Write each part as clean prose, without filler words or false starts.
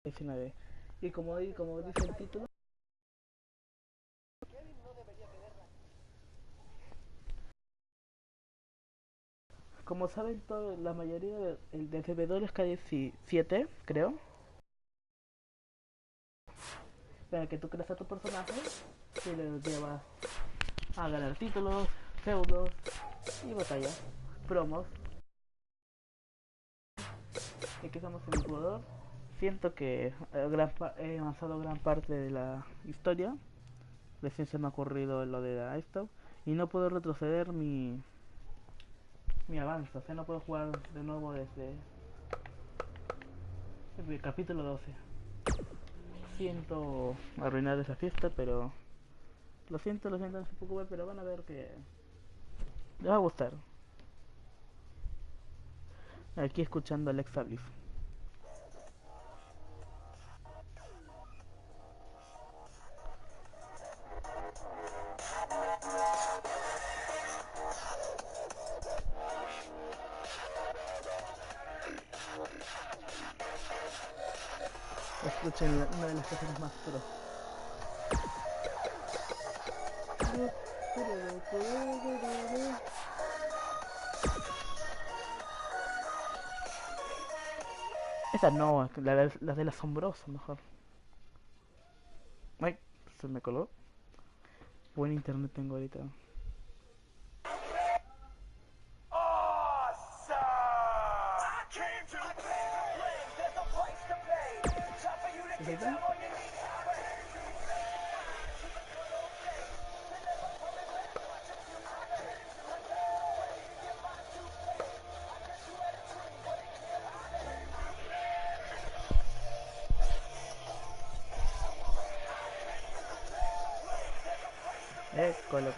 19. Y como dice el título, como saben todo, la mayoría de servidores que hay 7, creo, para que tú creas a tu personaje y le llevas a ganar títulos, feudos y batallas, promos. Y que somos el jugador. Siento que he avanzado gran parte de la historia. Recién se me ha ocurrido lo de esto. Y no puedo retroceder mi avance. O sea, no puedo jugar de nuevo desde el capítulo 12. Siento arruinar esa fiesta, pero lo siento, no sé poco, pero van a ver que les va a gustar. Aquí escuchando a Alexa Bliss. Escuchen una de las canciones más pro. Esa no, la del asombroso mejor. Ay, se me coló. Buen internet tengo ahorita. ¿Es ahí? Colo.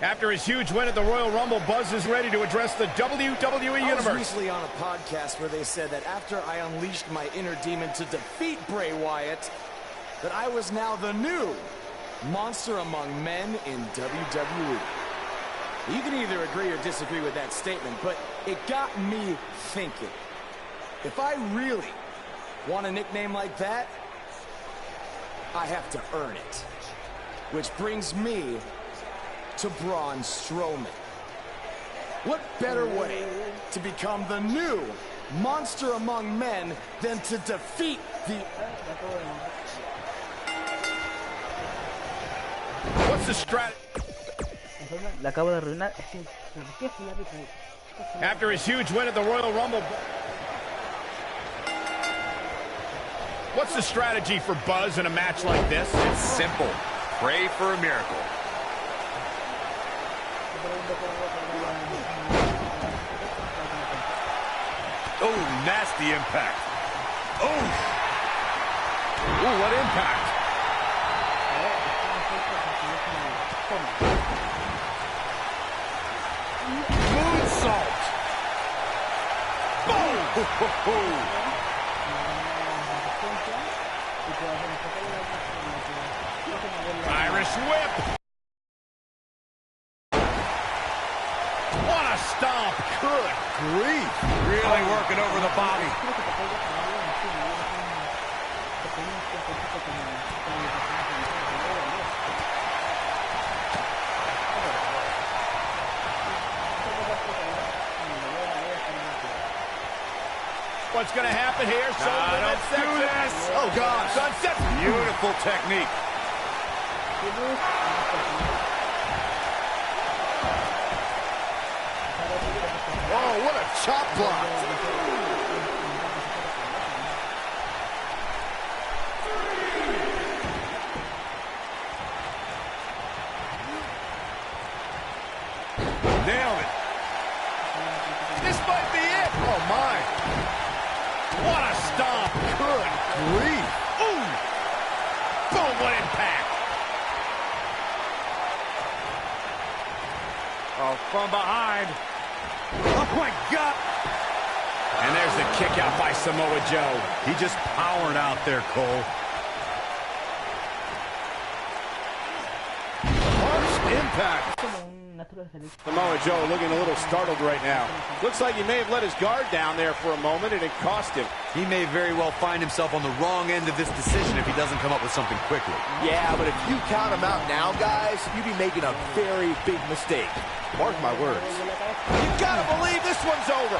After his huge win at the Royal Rumble, Buzz is ready to address the WWE Universe. I was recently on a podcast where they said that after I unleashed my inner demon to defeat Bray Wyatt, that I was now the new monster among men in WWE. You can either agree or disagree with that statement, but it got me thinking. If I really want a nickname like that, I have to earn it. Which brings me to Braun Strowman. What better way to become the new monster among men than to defeat the... What's the strategy? La acabo de arruinar. After his huge win at the Royal Rumble, what's the strategy for Buzz in a match like this? It's simple. Pray for a miracle. Oh, nasty impact. Oh! Ooh, what impact! Moonsault! Boom! Irish whip! What a stomp! Good grief! Really working over the body. What's going to happen here? Don't do this! Oh, God! Sunset! Beautiful technique. Oh, what a chop block! Nailed it. This might be it. Oh, my. What a stomp. Good grief. Ooh. Boom, what impact. Oh, from behind. Oh, my God. And there's the kick out by Samoa Joe. He just powered out there, Cole. Harsh impact. Como una Samoa Joe looking a little startled right now. Looks like he may have let his guard down there for a moment, and it cost him. He may very well find himself on the wrong end of this decision if he doesn't come up with something quickly. Yeah, but if you count him out now, guys, you'd be making a very big mistake. Mark my words. You gotta believe this one's over.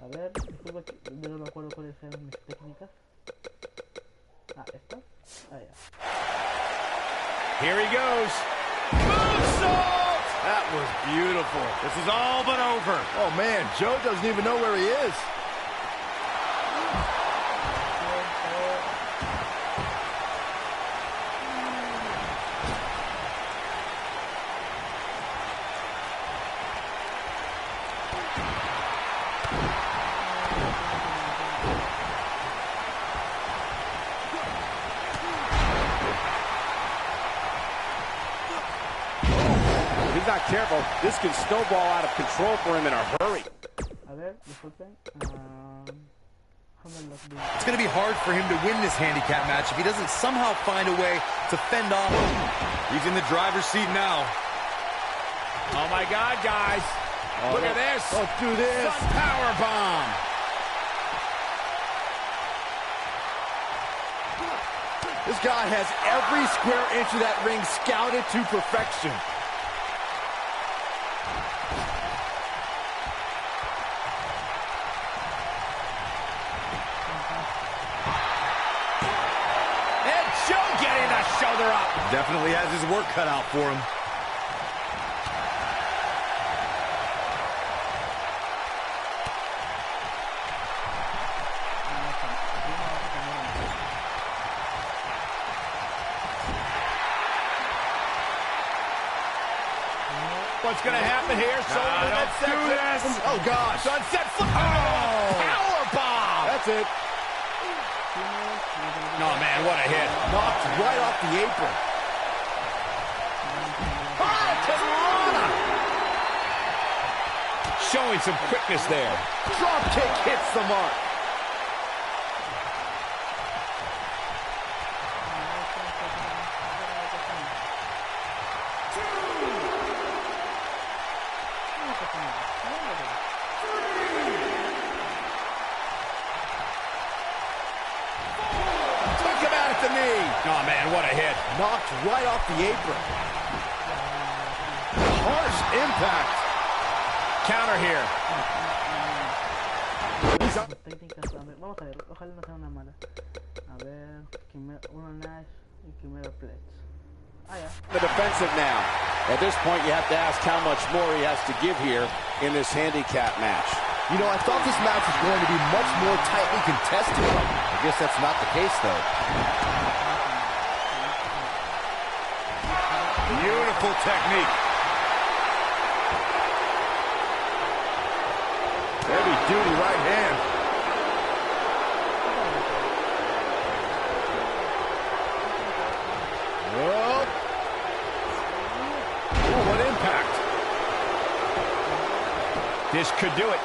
A ver, disculpa que yo no me acuerdo cuáles eran mis técnicas. Ah, esta. Ah, ya. Here he goes. Moonsault! That was beautiful. This is all but over. Oh, man, Joe doesn't even know where he is. He's not careful. This can snowball out of control for him in a hurry. A ver, disculpen. It's going to be hard for him to win this handicap match if he doesn't somehow find a way to fend off. He's in the driver's seat now. Oh, my God, guys. Look at this. Don't do this. Sun power bomb. This guy has every square inch of that ring scouted to perfection. And Joe getting the shoulder up. Definitely has his work cut out for him. What's going to happen here? Let's do this. Oh, gosh. Sunset flip. Oh! Power bomb. That's it. Oh, man, what a hit. Knocked right off the apron. Showing some quickness there. Drop kick hits the mark. Took him out at the knee. Oh, man, what a hit. Knocked right off the apron. Harsh impact. Counter here. Técnicas, a ver, vamos a ver, ojalá no sea una mala. A ver, uno Nash y Quimera Pledge. Ah, ya. The defensive now. At this point, you have to ask how much more he has to give here in this handicap match. You know, I thought this match was going to be much more tightly contested. I guess that's not the case, though. Beautiful technique. Heavy-duty right hand. Oh, what impact. This could do it.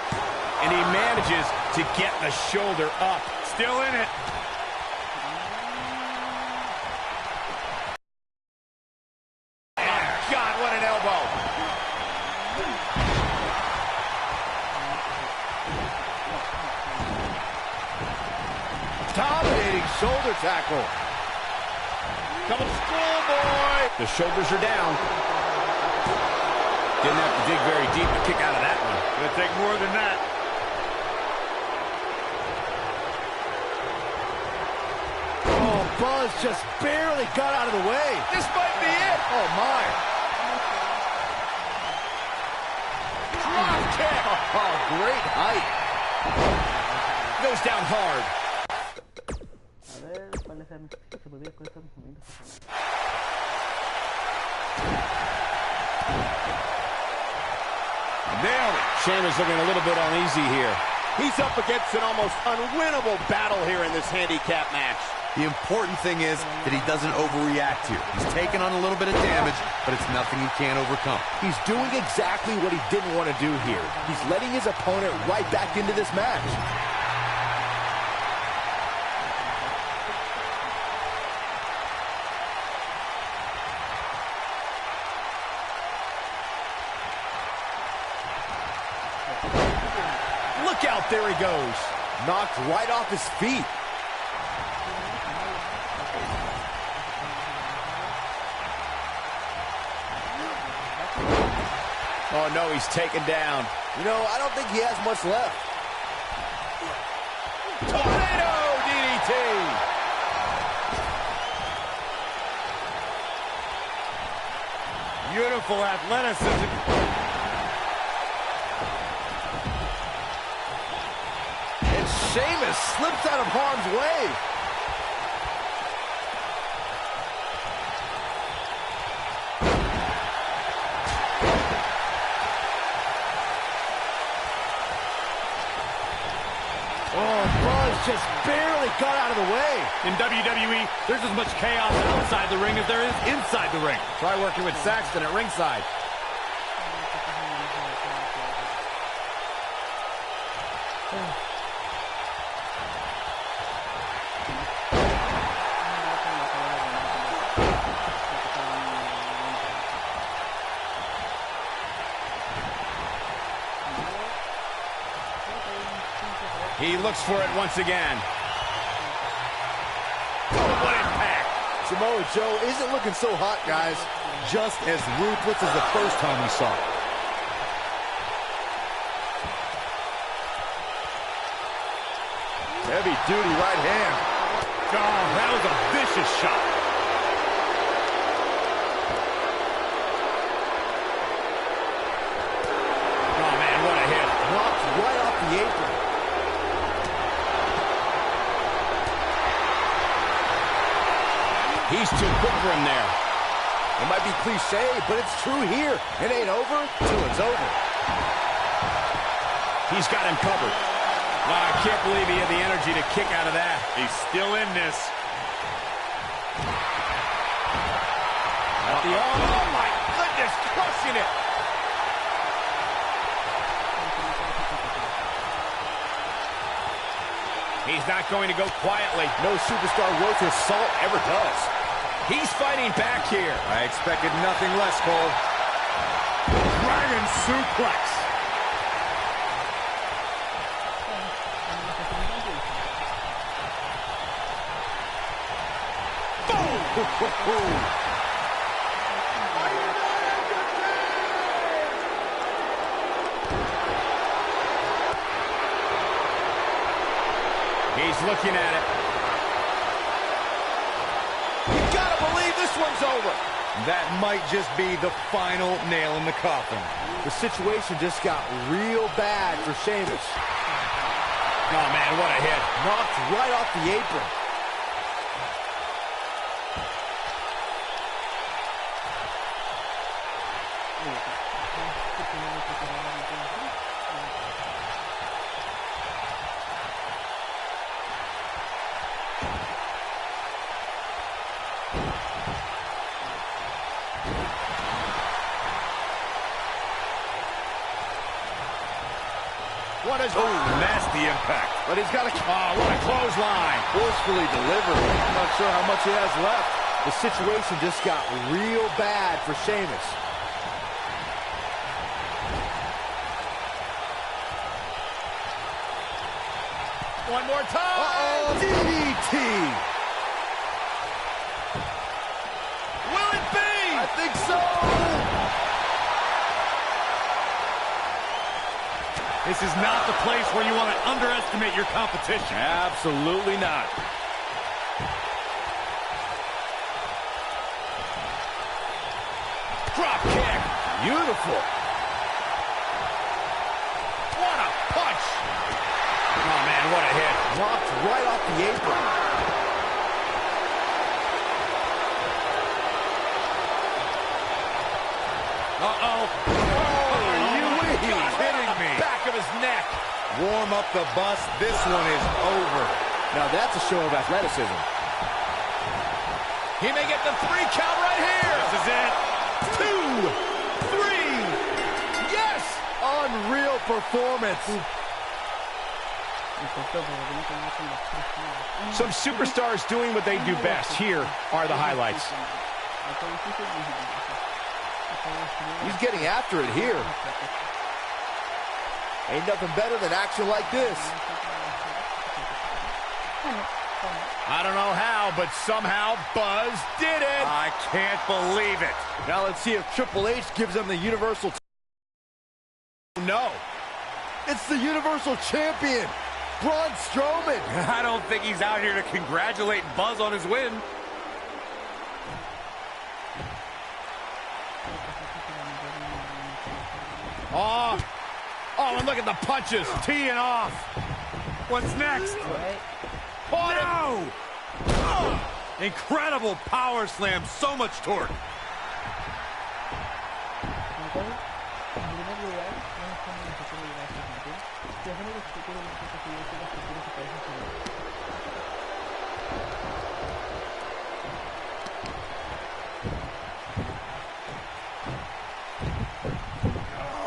And he manages to get the shoulder up. Still in it. Oh, God, what an elbow. Dominating shoulder tackle. Coming schoolboy. The shoulders are down. Didn't have to dig very deep to kick out of that one. Gonna take more than that. Oh, Buzz just barely got out of the way. This might be it. Oh, my. Drop kick. Oh, great height. Goes down hard. A ver, cuáles eran mis técnicas, se volvía con estos movimientos. Nailed it. Sheamus looking a little bit uneasy here. He's up against an almost unwinnable battle here in this handicap match. The important thing is that he doesn't overreact here. He's taken on a little bit of damage, but it's nothing he can't overcome. He's doing exactly what he didn't want to do here. He's letting his opponent right back into this match. Look out, there he goes. Knocked right off his feet. Oh, no, he's taken down. You know, I don't think he has much left. Tornado DDT. Beautiful athleticism. And Sheamus slips out of harm's way. Just barely got out of the way. In WWE, there's as much chaos outside the ring as there is inside the ring. Try working with Saxton at ringside. He looks for it once again. What impact! Samoa Joe isn't looking so hot, guys. Just as ruthless as the first time we saw it. Heavy duty right hand. Oh, that was a vicious shot. Oh, man, what a hit. Knocked right off the apron. He's too quick for him there. It might be cliche, but it's true here. It ain't over till it's over. He's got him covered. Oh, I can't believe he had the energy to kick out of that. He's still in this. Oh, my goodness, crushing it. He's not going to go quietly. No superstar worth his salt ever does. He's fighting back here. I expected nothing less, Cole. Dragon suplex. Boom! He's looking at it. You gotta believe this one's over. That might just be the final nail in the coffin. The situation just got real bad for Sheamus. Oh, man, what a hit. Knocked right off the apron. What is... Oh, nasty impact. But he's got a... Oh, what a clothesline. Forcefully delivered. I'm not sure how much he has left. The situation just got real bad for Sheamus. One more time. Uh-oh, DDT. Will it be? I think so. This is not the place where you want to underestimate your competition. Absolutely not. Drop kick. Beautiful. What a punch. Oh, man, what a hit. Knocked right off the apron. Uh-oh. He's hitting me. Back of his neck. Warm up the bus. This one is over. Now that's a show of athleticism. He may get the 3 count right here. This is it. 2, 3. Yes. Unreal performance. Some superstars doing what they do best. Here are the highlights. He's getting after it here. Ain't nothing better than action like this. I don't know how, but somehow Buzz did it. I can't believe it. Now let's see if Triple H gives him the Universal. No. It's the Universal Champion, Braun Strowman. I don't think he's out here to congratulate Buzz on his win. Oh, and look at the punches. Teeing off. What's next? Oh, no! Oh, incredible power slam. So much torque.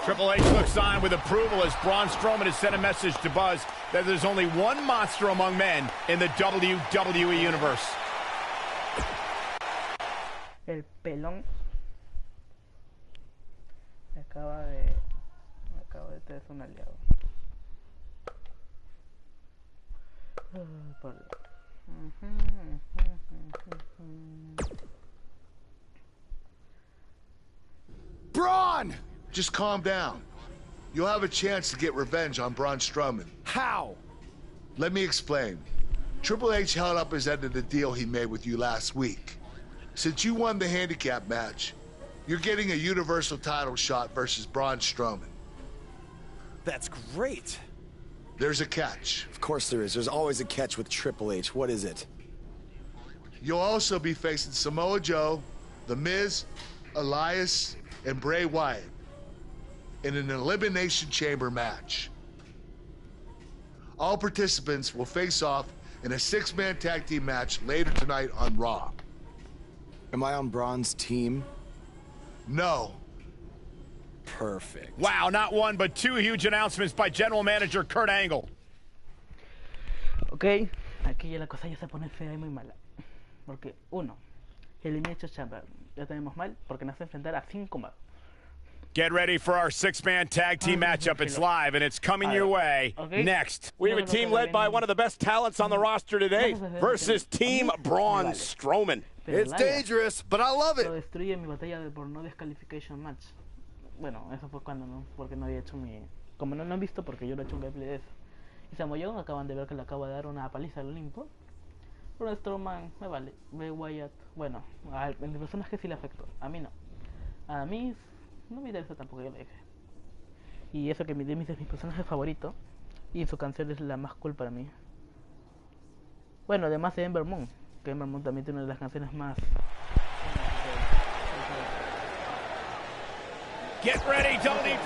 Triple H looks on with approval as Braun Strowman has sent a message to Buzz that there's only one monster among men in the WWE Universe. El pelón me acaba de tener un aliado. Por Dios. Braun! Just calm down. You'll have a chance to get revenge on Braun Strowman. How? Let me explain. Triple H held up his end of the deal he made with you last week. Since you won the handicap match, you're getting a Universal title shot versus Braun Strowman. That's great. There's a catch. Of course there is. There's always a catch with Triple H. What is it? You'll also be facing Samoa Joe, The Miz, Elias, and Bray Wyatt in an Elimination Chamber match. All participants will face off in a 6-man tag team match later tonight on Raw. Am I on Braun's team? No. Perfect. Wow, not one, but two huge announcements by General Manager Kurt Angle. Ok, aquí ya la cosa ya se pone fea y muy mala. Porque, uno, Elimination Chamber. Ya tenemos mal porque nos hace enfrentar a 5 más. Get ready for our 6-man tag team matchup. It's live, and it's coming your way next. We have a team led by one of the best talents on the roster today versus Team Braun Strowman. It's dangerous, but I love Lo it. destruye mi batalla por no descalification match. Bueno, eso fue cuando no, porque no había hecho mi... Como no lo han visto, porque yo no he hecho un gameplay de eso. Y Samoa Joe acaban de ver que le acabo de dar una paliza al Olimpo. Braun Strowman, me vale. Bray Wyatt, bueno, en personas que sí le afectó. A mí no. A mí no me interesa tampoco, yo lo dije. Y eso que Demis es mi personaje favorito. Y su canción es la más cool para mí. Bueno, además de Ember Moon. Que Ember Moon también tiene una de las canciones más... Get ready, Tony.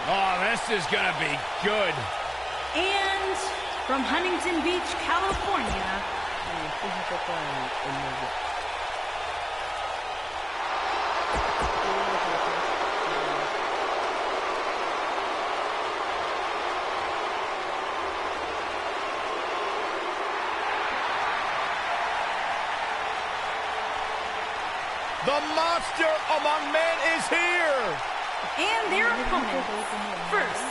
Oh, this is gonna be good. And from Huntington Beach, California, The monster among men is here. and their opponent, first,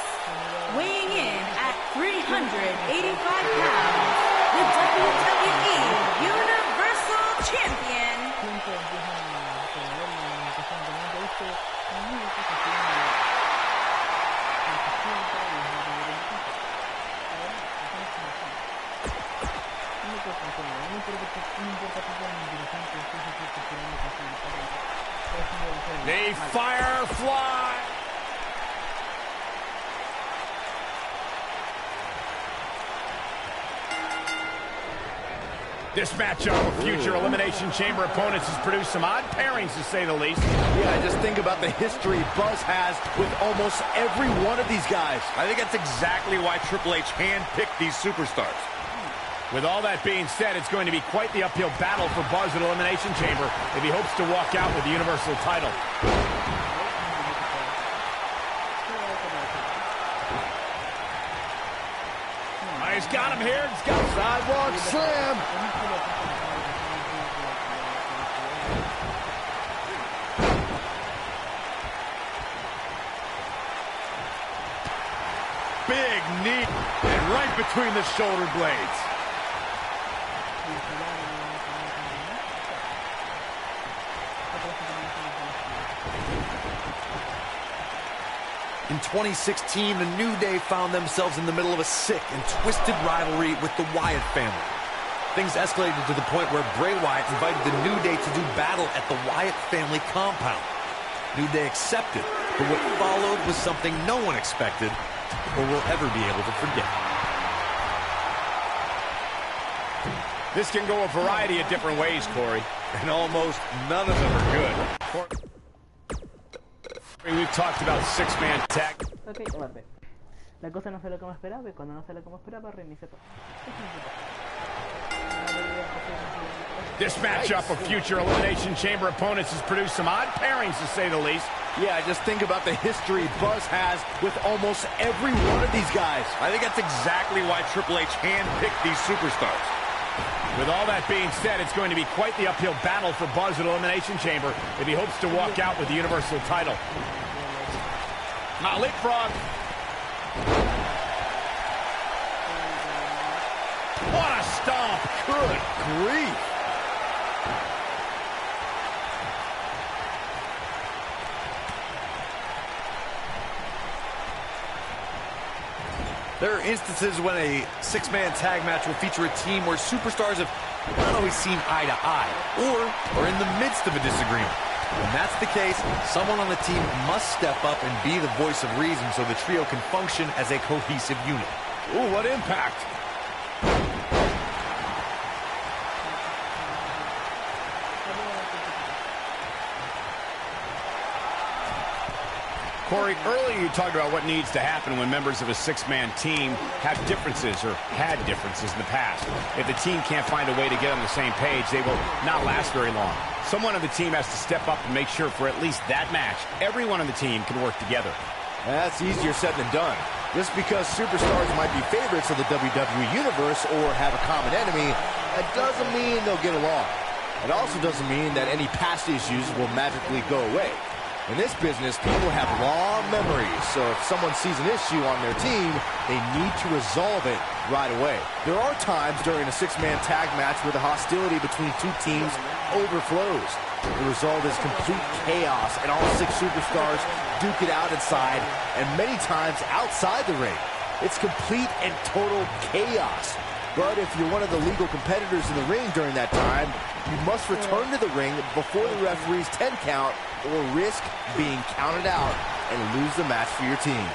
weighing in at 385 pounds, the WWE Universal Champion, The Firefly. This matchup of future Elimination Chamber opponents has produced some odd pairings, to say the least. Yeah, just think about the history Buzz has with almost every one of these guys. I think that's exactly why Triple H handpicked these superstars. With all that being said, it's going to be quite the uphill battle for Buzz at Elimination Chamber if he hopes to walk out with the Universal title. He's got him here. He's got a Sidewalk slam. big knee. And right between the shoulder blades. In 2016, the New Day found themselves in the middle of a sick and twisted rivalry with the Wyatt family. Things escalated to the point where Bray Wyatt invited the New Day to do battle at the Wyatt family compound. New Day accepted, but what followed was something no one expected or will ever be able to forget. This can go a variety of different ways, Corey, and almost none of them are good. We've talked about six-man tag. Ok, guarde. La cosa no sale como esperaba y cuando no sale como esperaba reinicia todo. This matchup of future Elimination Chamber opponents has produced some odd pairings, to say the least. Yeah, just think about the history Buzz has with almost every one of these guys. I think that's exactly why Triple H handpicked these superstars. With all that being said, it's going to be quite the uphill battle for Buzz at Elimination Chamber if he hopes to walk out with the Universal title. Now, leapfrog. What a stomp. Good grief. There are instances when a six-man tag match will feature a team where superstars have not always seen eye to eye or are in the midst of a disagreement. When that's the case, someone on the team must step up and be the voice of reason so the trio can function as a cohesive unit. Ooh, what impact. Corey, earlier you talked about what needs to happen when members of a six-man team have differences or had differences in the past. If the team can't find a way to get on the same page, they will not last very long. Someone on the team has to step up and make sure for at least that match, everyone on the team can work together. That's easier said than done. Just because superstars might be favorites of the WWE Universe or have a common enemy, that doesn't mean they'll get along. It also doesn't mean that any past issues will magically go away. In this business, people have long memories, so if someone sees an issue on their team, they need to resolve it right away. There are times during a six-man tag match where the hostility between two teams overflows. The result is complete chaos, and all six superstars duke it out inside, and many times outside the ring. It's complete and total chaos. But if you're one of the legal competitors in the ring during that time, you must return to the ring before the referee's 10 count or risk being counted out and lose the match for your team.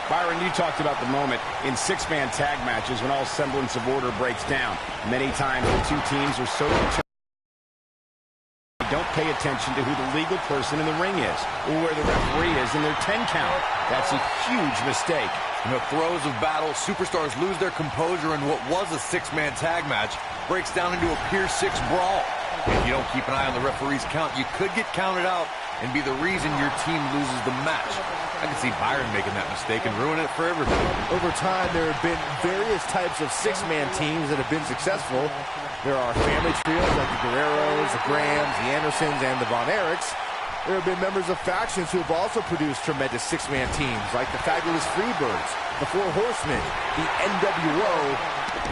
Byron, you talked about the moment in six-man tag matches when all semblance of order breaks down. Many times the two teams are so determined they don't pay attention to who the legal person in the ring is or where the referee is in their 10 count. That's a huge mistake. In the throes of battle, superstars lose their composure, and what was a six-man tag match breaks down into a Pier 6 brawl. If you don't keep an eye on the referee's count, you could get counted out and be the reason your team loses the match. I can see Byron making that mistake and ruin it for everybody. Over time, there have been various types of six-man teams that have been successful. There are family trios like the Guerreros, the Grahams, the Andersons, and the Von Erichs. There have been members of factions who have also produced tremendous six-man teams, like the Fabulous Freebirds, the Four Horsemen, the NWO.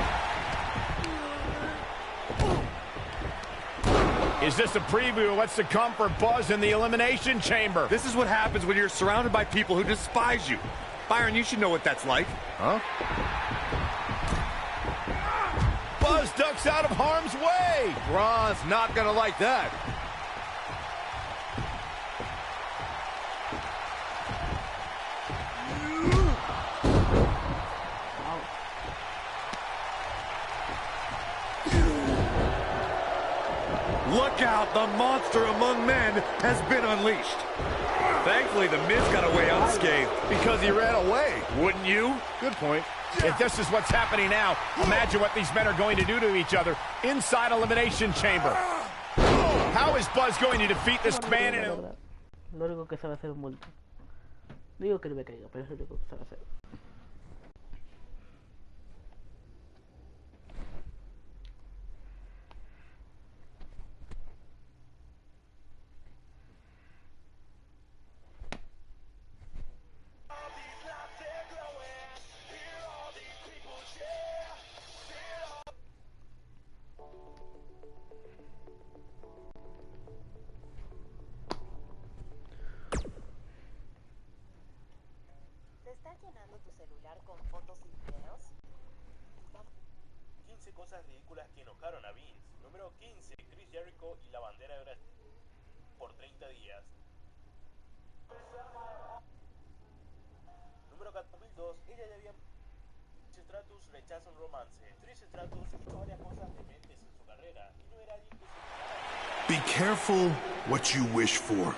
Is this a preview of what's to come for Buzz in the Elimination Chamber? This is what happens when you're surrounded by people who despise you. Byron, you should know what that's like. Huh? Buzz ducks out of harm's way. Braun's not gonna like that. Look out, the monster among men has been unleashed. Thankfully, the Miz got away unscathed. Because he ran away. Wouldn't you? Good point. If this is what's happening now, imagine what these men are going to do to each other inside Elimination Chamber. How is Buzz going to defeat this man in a... Lo único que sabe hacer un bulto. Digo que no me caiga, pero es lo único que sabe hacer. ¿Estás llenando tu celular con fotos y videos? 15 cosas ridículas que enojaron a Vince. Número 15, Chris Jericho y la bandera de Brasil por 30 días. Número 2002, ella ya había... Stratus rechaza un romance. Trish Stratus hizo varias cosas dementes en su carrera y no era alguien que se... Be careful what you wish for.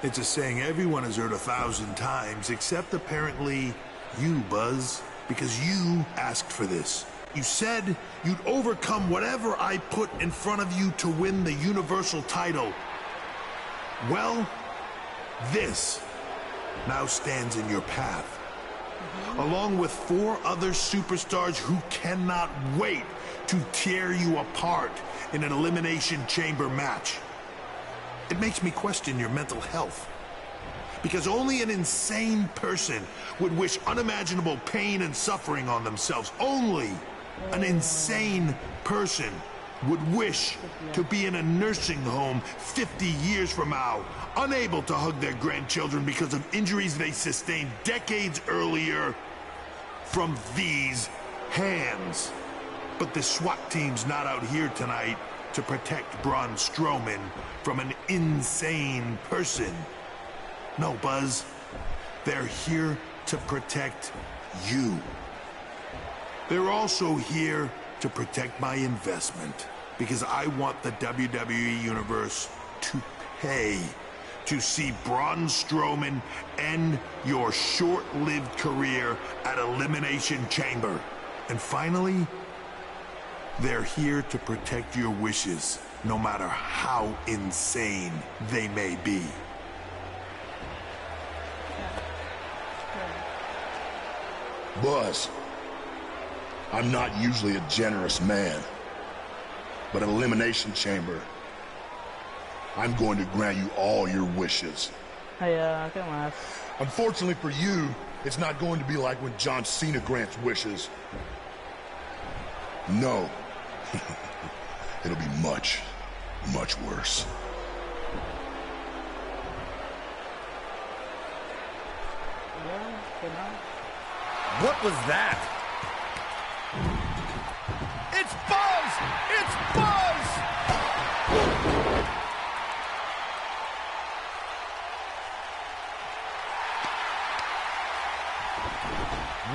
It's a saying everyone has heard 1,000 times, except apparently you, Buzz, because you asked for this. You said you'd overcome whatever I put in front of you to win the Universal title. Well, this now stands in your path, along with 4 other superstars who cannot wait to tear you apart in an Elimination Chamber match. It makes me question your mental health, because only an insane person would wish unimaginable pain and suffering on themselves. Only an insane person would wish to be in a nursing home 50 years from now, unable to hug their grandchildren because of injuries they sustained decades earlier from these hands. But the SWAT team's not out here tonight to protect Braun Strowman from an insane person. No, Buzz. They're here to protect you. They're also here to protect my investment, because I want the WWE Universe to pay to see Braun Strowman end your short-lived career at Elimination Chamber. And finally, they're here to protect your wishes, no matter how insane they may be. Buzz, I'm not usually a generous man, but at Elimination Chamber, I'm going to grant you all your wishes. ¿Qué más? Unfortunately for you, it's not going to be like when John Cena grants wishes. No. It'll be much, much worse. What was that? It's Buzz! It's Buzz!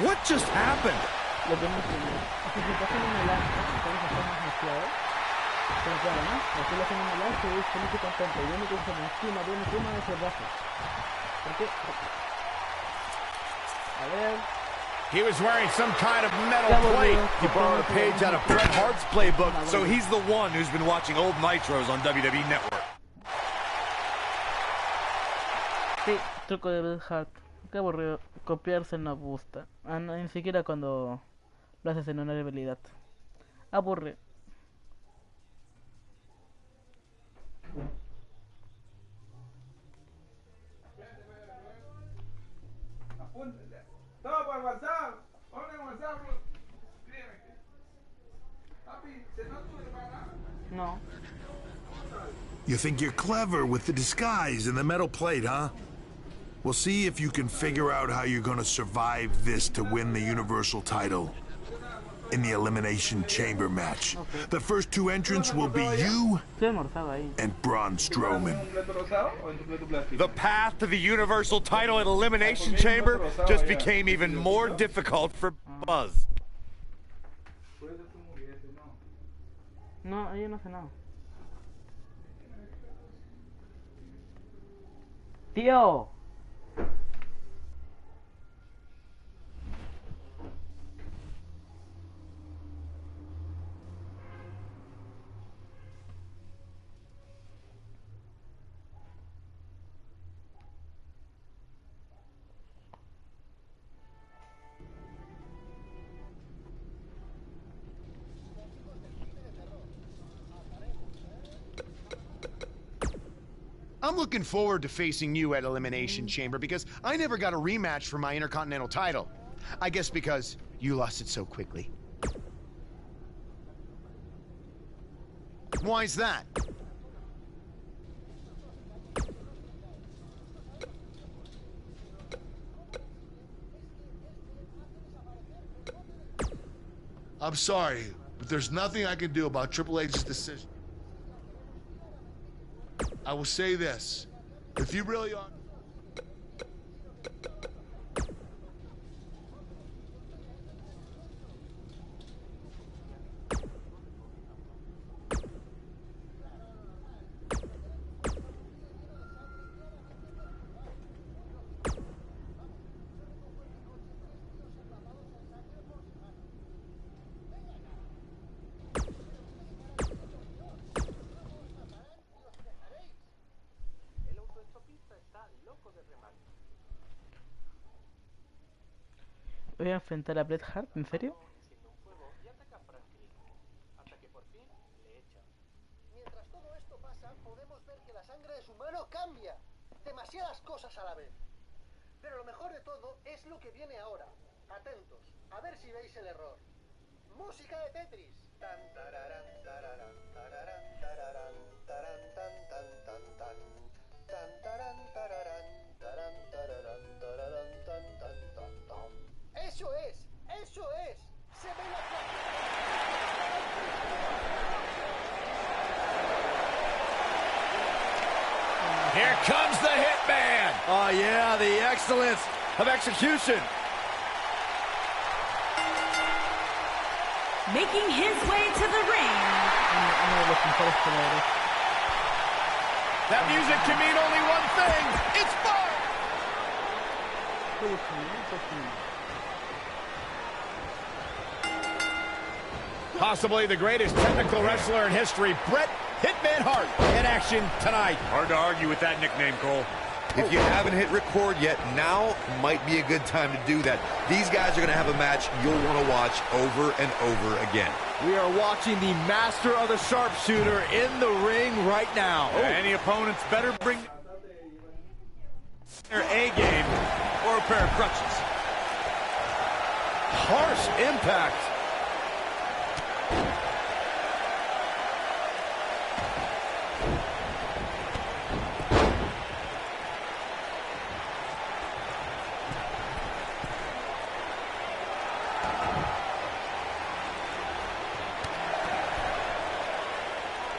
What just happened? Lo que no entiendo. Si se pasan en el acto, entonces estamos mezclados. Pero claro, ¿no? Aquí lo hacen en el acto y es feliz y contento. Yo me quedo encima de ese brazo. ¿Por qué? A ver. He was wearing some kind of metal plate. He borrowed a page out of Bret Hart's playbook, so he's the one who's been watching old Nitros on WWE Network. Sí, truco de Bret Hart. Qué aburrido. Copiarse no gusta. No, ni siquiera cuando lo haces en una rivalidad. Aburre. Todo por WhatsApp. Ponle WhatsApp. Suscríbete. Papi, ¿se no tuve para nada? No. You think you're clever with the disguise and the metal plate, huh? We'll see if you can figure out how you're gonna survive this to win the Universal title in the Elimination Chamber match. Okay. The first 2 entrants will be you and Braun Strowman. The path to the Universal title at Elimination Chamber just became even more difficult for Buzz. No, yo no sé nada. Tío. I'm looking forward to facing you at Elimination Chamber because I never got a rematch for my Intercontinental title. I guess because you lost it so quickly. Why's that? I'm sorry, but there's nothing I can do about Triple H's decision. I will say this. If you really are... Voy a enfrentar a Bret Hart, ¿en serio? Mientras todo esto pasa, podemos ver que la sangre de su mano cambia. Demasiadas cosas a la vez. Pero lo mejor de todo es lo que viene ahora. Atentos, a ver si veis el error. Música de Tetris. Tan, tararán, tararán, tararán, tararán, tarán, tan, tan, tan, tan. Tan, tarán, tararán, tarán, tararán, tararán, tan, tan, tan, tan. ¡Eso es! ¡Eso es! ¡Se ve la Here comes the Hitman! Oh yeah, the excellence of execution. Making his way to the ring. That music can mean only one thing. It's fun! Possibly the greatest technical wrestler in history, Bret Hitman Hart, in action tonight. Hard to argue with that nickname, Cole. If you haven't hit record yet, now might be a good time to do that. These guys are going to have a match you'll want to watch over and over again. We are watching the master of the sharpshooter in the ring right now. Any opponents better bring their A game or a pair of crutches. Harsh impact.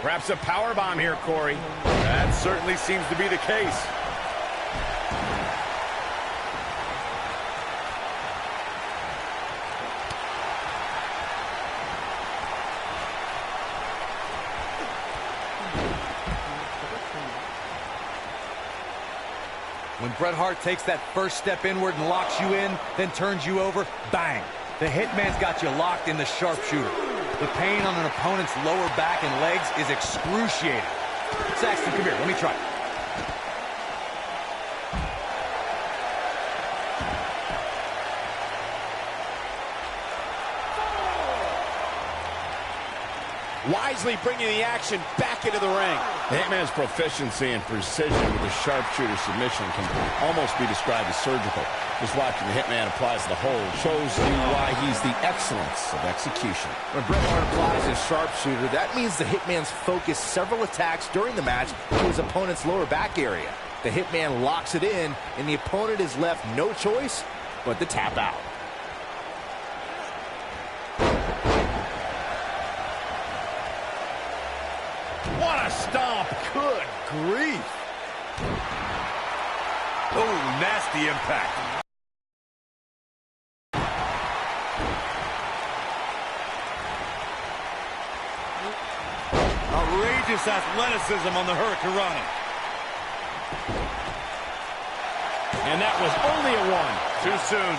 Perhaps a powerbomb here, Corey. That certainly seems to be the case. When Bret Hart takes that first step inward and locks you in, then turns you over, bang! The Hitman's got you locked in the sharpshooter. The pain on an opponent's lower back and legs is excruciating. Saxton, come here, let me try. Wisely bringing the action back into the ring. The Hitman's proficiency and precision with the sharpshooter submission can almost be described as surgical. Just watching the Hitman applies the hold shows you why he's the excellence of execution. When Bret Hart applies his sharpshooter, that means the Hitman's focused several attacks during the match to his opponent's lower back area. The Hitman locks it in, and the opponent is left no choice but to tap out. What a stomp! Good grief. Oh, nasty impact. Outrageous athleticism on the Hurricanrana. And that was only a one. Too soon.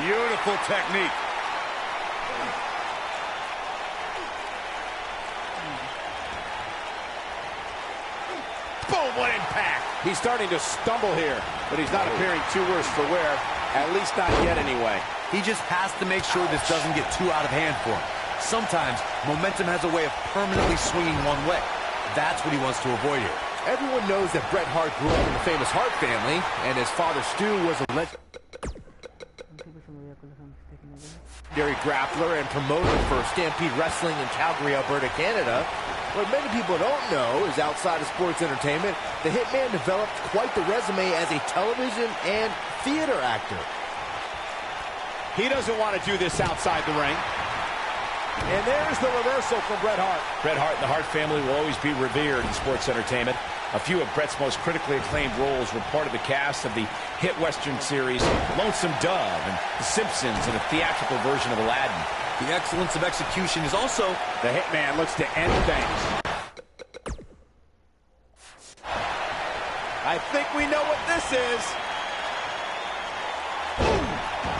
Beautiful technique. Boom, what impact. He's starting to stumble here, but he's not appearing too worse for wear. At least not yet anyway. He just has to make sure this doesn't get too out of hand for him. Sometimes, momentum has a way of permanently swinging one way. That's what he wants to avoid here. Everyone knows that Bret Hart grew up in the famous Hart family, and his father Stu was a legendary grappler and promoter for Stampede Wrestling in Calgary, Alberta, Canada. What many people don't know is outside of sports entertainment, the Hitman developed quite the resume as a television and theater actor. He doesn't want to do this outside the ring. And there's the reversal from Bret Hart. Bret Hart and the Hart family will always be revered in sports entertainment. A few of Bret's most critically acclaimed roles were part of the cast of the hit Western series Lonesome Dove and The Simpsons and a theatrical version of Aladdin. The excellence of execution is also... The Hitman looks to end things. I think we know what this is. Ooh,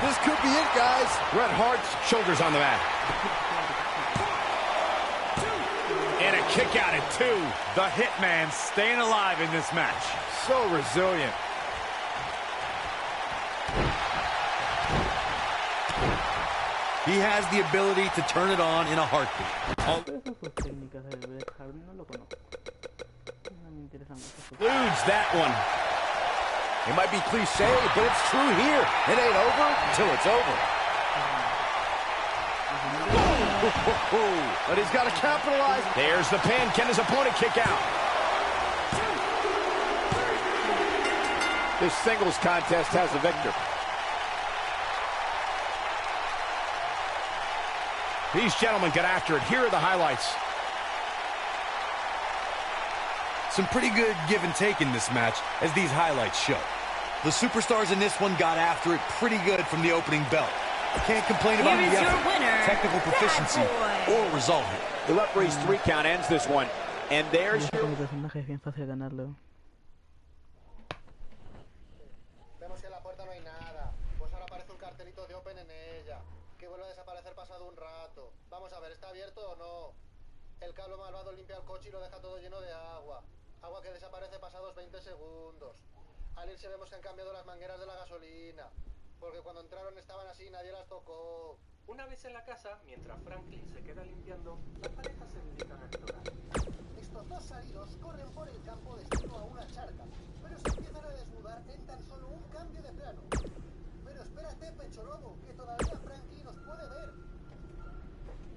this could be it, guys. Bret Hart's shoulders on the mat. And a kick out at 2. The Hitman staying alive in this match. So resilient. He has the ability to turn it on in a heartbeat. Lose that one. It might be cliche, but it's true here. It ain't over till it's over. But he's got to capitalize. There's the pin. Can his opponent kick out? This singles contest has a victor. These gentlemen get after it. Here are the highlights. Some pretty good give and take in this match, as these highlights show. The superstars in this one got after it pretty good from the opening bell. Can't complain about the effort, technical proficiency, or result here. The referee's 3 count ends this one. And there's your... Vemos que en la puerta no hay nada. Pues ahora aparece un cartelito de Open en ella, que vuelve a desaparecer pasado un rato. Vamos a ver, ¿está abierto o no? El cable malvado limpia el coche y lo deja todo lleno de agua. Agua que desaparece pasados 20 segundos. Al irse vemos que han cambiado las mangueras de la gasolina, porque cuando entraron estaban así y nadie las tocó. Una vez en la casa, mientras Franklin se queda limpiando, las parejas se dedican a explorar. Estos dos salidos corren por el campo destino a una charca, pero se empiezan a desnudar en tan solo un cambio de plano. Pero espérate, pecho lobo, que todavía Franklin nos puede ver.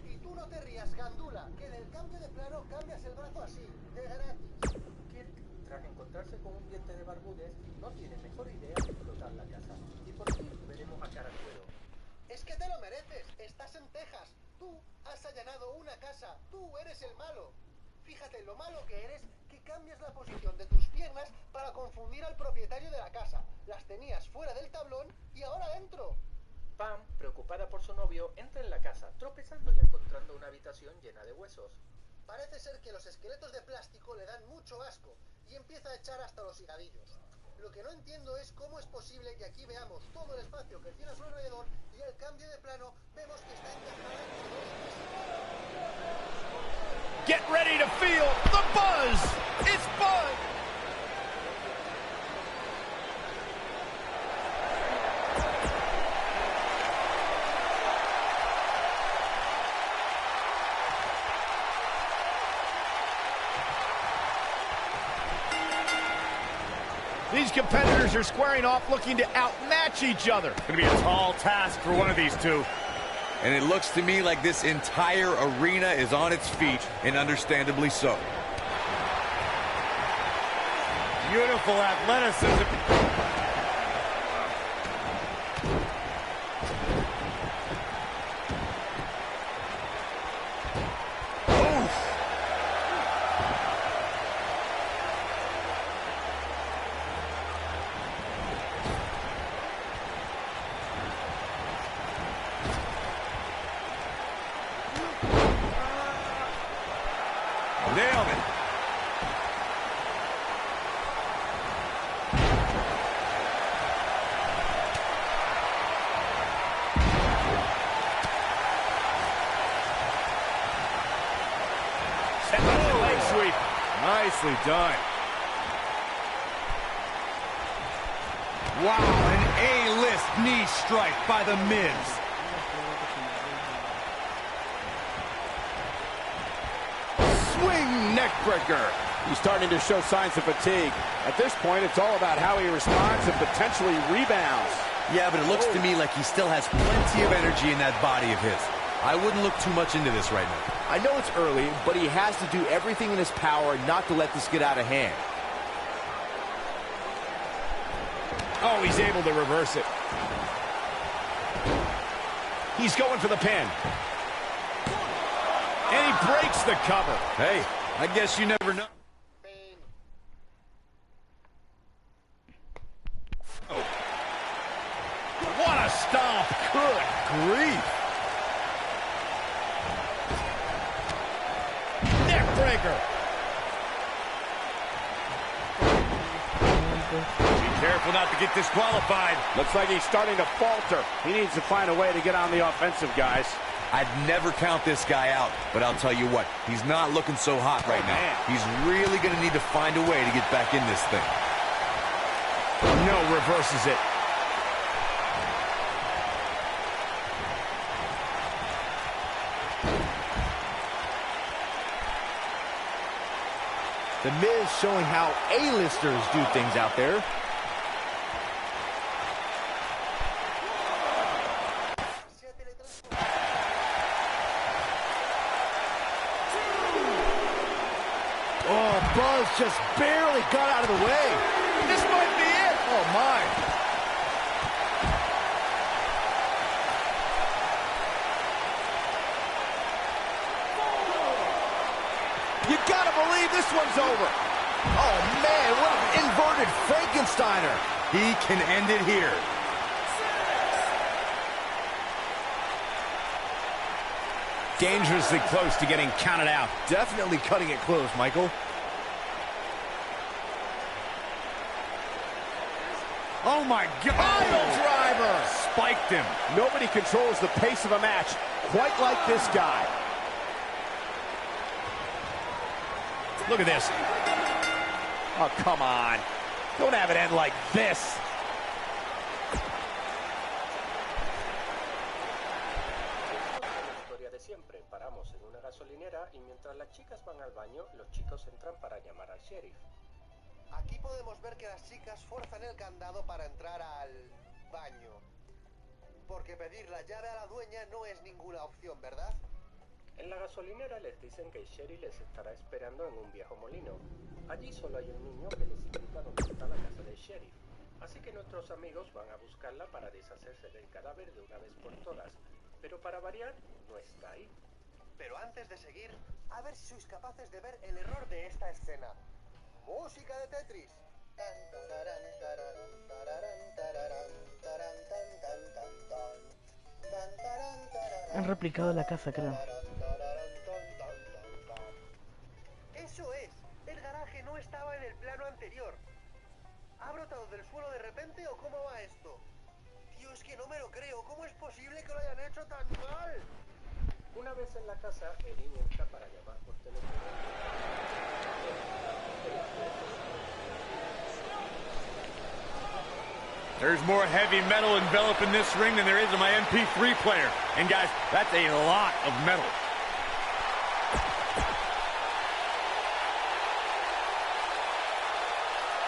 Y tú no te rías, gandula, que en el cambio de plano cambias el brazo así, de gratis. Kirk, tras encontrarse con un diente de Barbudes, no tiene mejor idea que explotar la casa. Y por fin veremos a Caracuero. Es que te lo mereces, estás en Texas. Tú has allanado una casa, tú eres el malo. Fíjate lo malo que eres, que cambias la posición de tus piernas para confundir al propietario de la casa. Las tenías fuera del tablón y ahora dentro. Pam, preocupada por su novio, entra en la casa, tropezando y encontrando una habitación llena de huesos. Parece ser que los esqueletos de plástico le dan mucho asco y empieza a echar hasta los higadillos. Lo que no entiendo es cómo es posible que aquí veamos todo el espacio que tiene a su alrededor y al cambio de plano vemos que está encajada entre dos mesas. Get ready to feel the buzz. It's buzz. These competitors are squaring off, looking to outmatch each other. It's going to be a tall task for one of these two. And it looks to me like this entire arena is on its feet, and understandably so. Beautiful athleticism. Nailed it. Leg sweep. Nicely done. Wow, an A-list knee strike by The Miz. Swing neckbreaker. He's starting to show signs of fatigue. At this point, it's all about how he responds and potentially rebounds. Yeah, but it looks to me like he still has plenty of energy in that body of his. I wouldn't look too much into this right now. I know it's early, but he has to do everything in his power not to let this get out of hand. Oh, he's able to reverse it. He's going for the pin. And he breaks the cover. Hey, I guess you never know. Oh. What a stomp. Good grief. Neck breaker. Be careful not to get disqualified. Looks like he's starting to falter. He needs to find a way to get on the offensive, guys. I'd never count this guy out, but I'll tell you what, he's not looking so hot right now. He's really going to need to find a way to get back in this thing. No, reverses it. The Miz showing how A-listers do things out there. Oh, Buzz just barely got out of the way. This might be it. Oh, my. You gotta believe this one's over. Oh, man, what an inverted Frankensteiner. He can end it here. Dangerously close to getting counted out. Definitely cutting it close, Michael. Oh, my God. Pile driver. Spiked him. Nobody controls the pace of a match quite like this guy. Look at this. Oh, come on. Don't have it end like this. Historia de siempre. Paramos en una gasolinera y mientras las chicas van al baño, los chicos entran para llamar al sheriff. Aquí podemos ver que las chicas forzan el candado para entrar al baño. Porque pedir la llave a la dueña no es ninguna opción, ¿verdad? En la gasolinera les dicen que el sheriff les estará esperando en un viejo molino. Allí solo hay un niño que les indica dónde está la casa del sheriff. Así que nuestros amigos van a buscarla para deshacerse del cadáver de una vez por todas. Pero para variar, no está ahí. Pero antes de seguir, a ver si sois capaces de ver el error de esta escena. Música de Tetris. Han replicado la casa, creo. Eso es. El garaje no estaba en el plano anterior. ¿Ha brotado del suelo de repente o cómo va esto? Tío, es que no me lo creo. ¿Cómo es posible que lo hayan hecho tan mal? Una vez en la casa, Erin entra para llamar por teléfono. There's more heavy metal enveloping this ring than there is in my MP3 player. And guys, that's a lot of metal.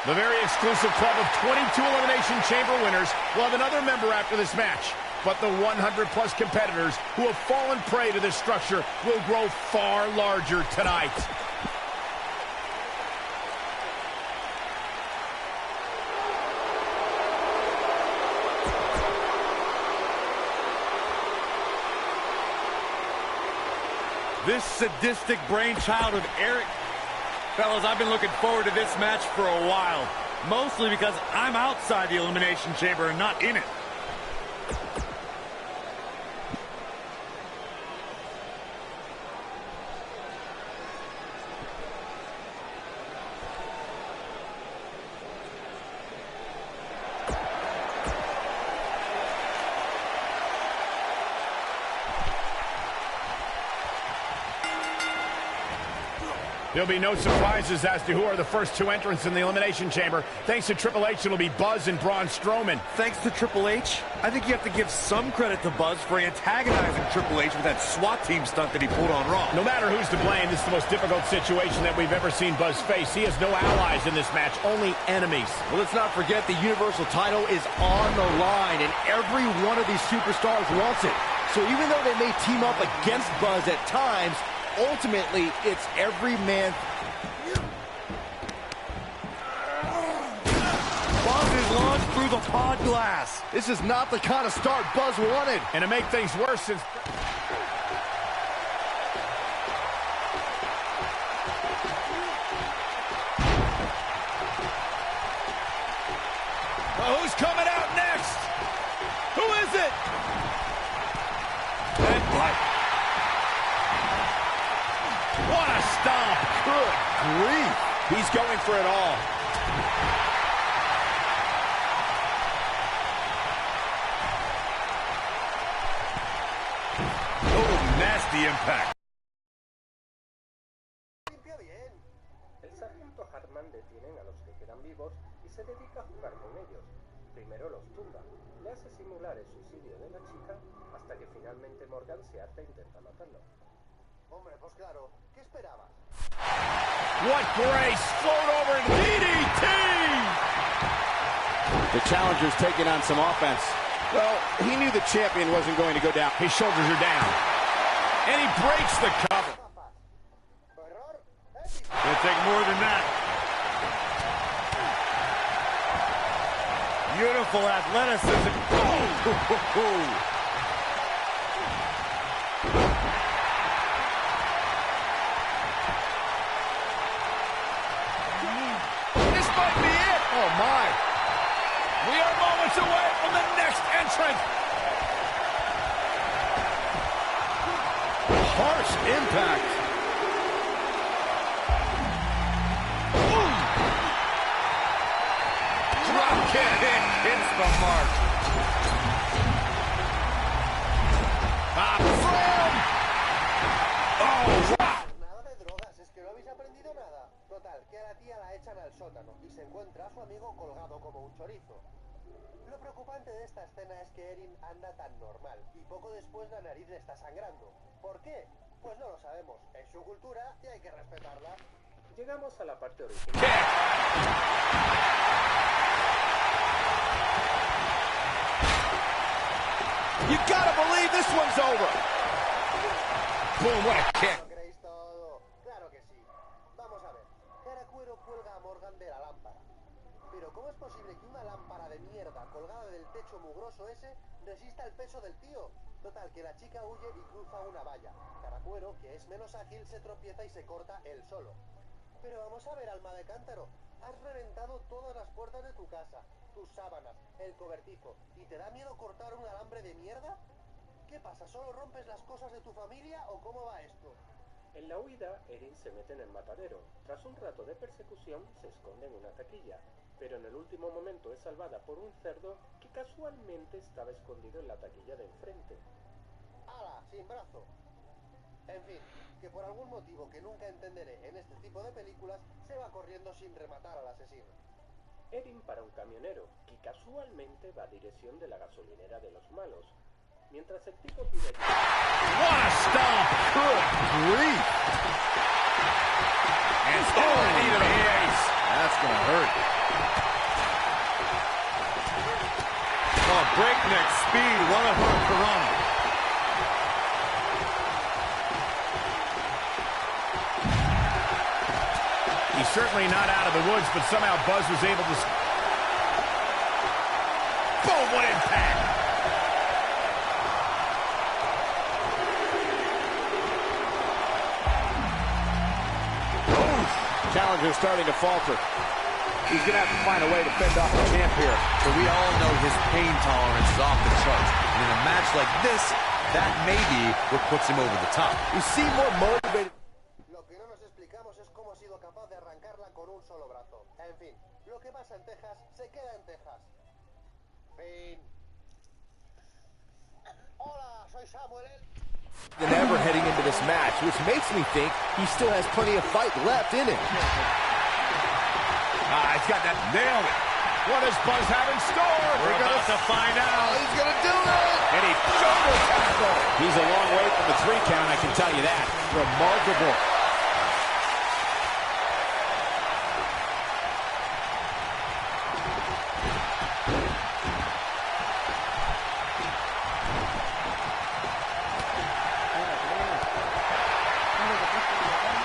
The very exclusive club of 22 Elimination Chamber winners will have another member after this match. But the 100-plus competitors who have fallen prey to this structure will grow far larger tonight. This sadistic brainchild of Eric. Fellas, I've been looking forward to this match for a while. Mostly because I'm outside the Elimination Chamber and not in it. There'll be no surprises as to who are the first two entrants in the Elimination Chamber. Thanks to Triple H, it'll be Buzz and Braun Strowman. Thanks to Triple H? I think you have to give some credit to Buzz for antagonizing Triple H with that SWAT team stunt that he pulled on Raw. No matter who's to blame, this is the most difficult situation that we've ever seen Buzz face. He has no allies in this match, only enemies. Well, let's not forget the Universal title is on the line, and every one of these superstars wants it. So even though they may team up against Buzz at times, ultimately, it's every man. Buzz is launched through the pod glass. This is not the kind of start Buzz wanted. And to make things worse, since... Well, who's coming out next? Who is it? And what a stomp. Good grief. He's going for it all. Oh, nasty impact. El sargento Hartman detienen a los que quedan vivos y se dedica a jugar con ellos. Primero los tumba, le hace simular el suicidio de la chica hasta que finalmente Morgan se harta e intenta matarlo. Hombre, pues claro, ¿qué esperabas? What grace! Float over and DDT! The challenger's taking on some offense. Well, he knew the champion wasn't going to go down. His shoulders are down. And he breaks the cover. It'll take more than that. Beautiful athleticism. Oh. This might be it. Oh, my. We are moments away from the next entrant. Harsh impact. Drop kick hits the mark. Oh, wow. Nada de drogas, es que no habéis aprendido nada. Total, que a la tía la echan al sótano y se encuentra a su amigo colgado como un chorizo. Lo preocupante de esta escena es que Erin anda tan normal y poco después la nariz le está sangrando. ¿Por qué? Pues no lo sabemos. Es su cultura y hay que respetarla. Llegamos a la parte original. You gotta believe this one's over. Boom, what a kick. ¿Lo creéis todo? Claro que sí. Vamos a ver. Caracuero cuelga a Morgan de la lámpara. Pero ¿cómo es posible que una lámpara de mierda colgada del techo mugroso ese resista el peso del tío? Total, que la chica huye y cruza una valla. Caracuero, que es menos ágil, se tropieza y se corta él solo. Pero vamos a ver, alma de cántaro. Has reventado todas las puertas de tu casa, tus sábanas, el cobertizo. ¿Y te da miedo cortar un alambre de mierda? ¿Qué pasa? ¿Solo rompes las cosas de tu familia o cómo va esto? En la huida, Erin se mete en el matadero. Tras un rato de persecución, se esconde en una taquilla. Pero en el último momento es salvada por un cerdo que casualmente estaba escondido en la taquilla de enfrente. ¡Hala! Sin brazo. En fin, que por algún motivo que nunca entenderé en este tipo de películas, se va corriendo sin rematar al asesino. Erin para un camionero, que casualmente va a dirección de la gasolinera de los malos. Mientras el tipo pide ayuda. What a stomp! Good grief! And knee to the face. That's gonna hurt. Oh, breakneck speed, one of her Corona. He's certainly not out of the woods, but somehow Buzz was able to... Boom, what impact! Challenger's starting to falter. He's going to have to find a way to fend off the champ here. But we all know his pain tolerance is off the charts. And in a match like this, that may be what puts him over the top. You seem more motivated. Lo que no nos explicamos es cómo ha sido capaz de arrancarla con un solo brazo. En fin, lo que pasa en Texas, se queda en Texas. Fin. Hola, soy Samuel. Than ever heading into this match, which makes me think he still has plenty of fight left in him. He's got that nailed it. What does Buzz have in store? We're about to find out. Oh, he's gonna do it! And he shoulder tackle. He's a long way from the 3 count, I can tell you that. Remarkable.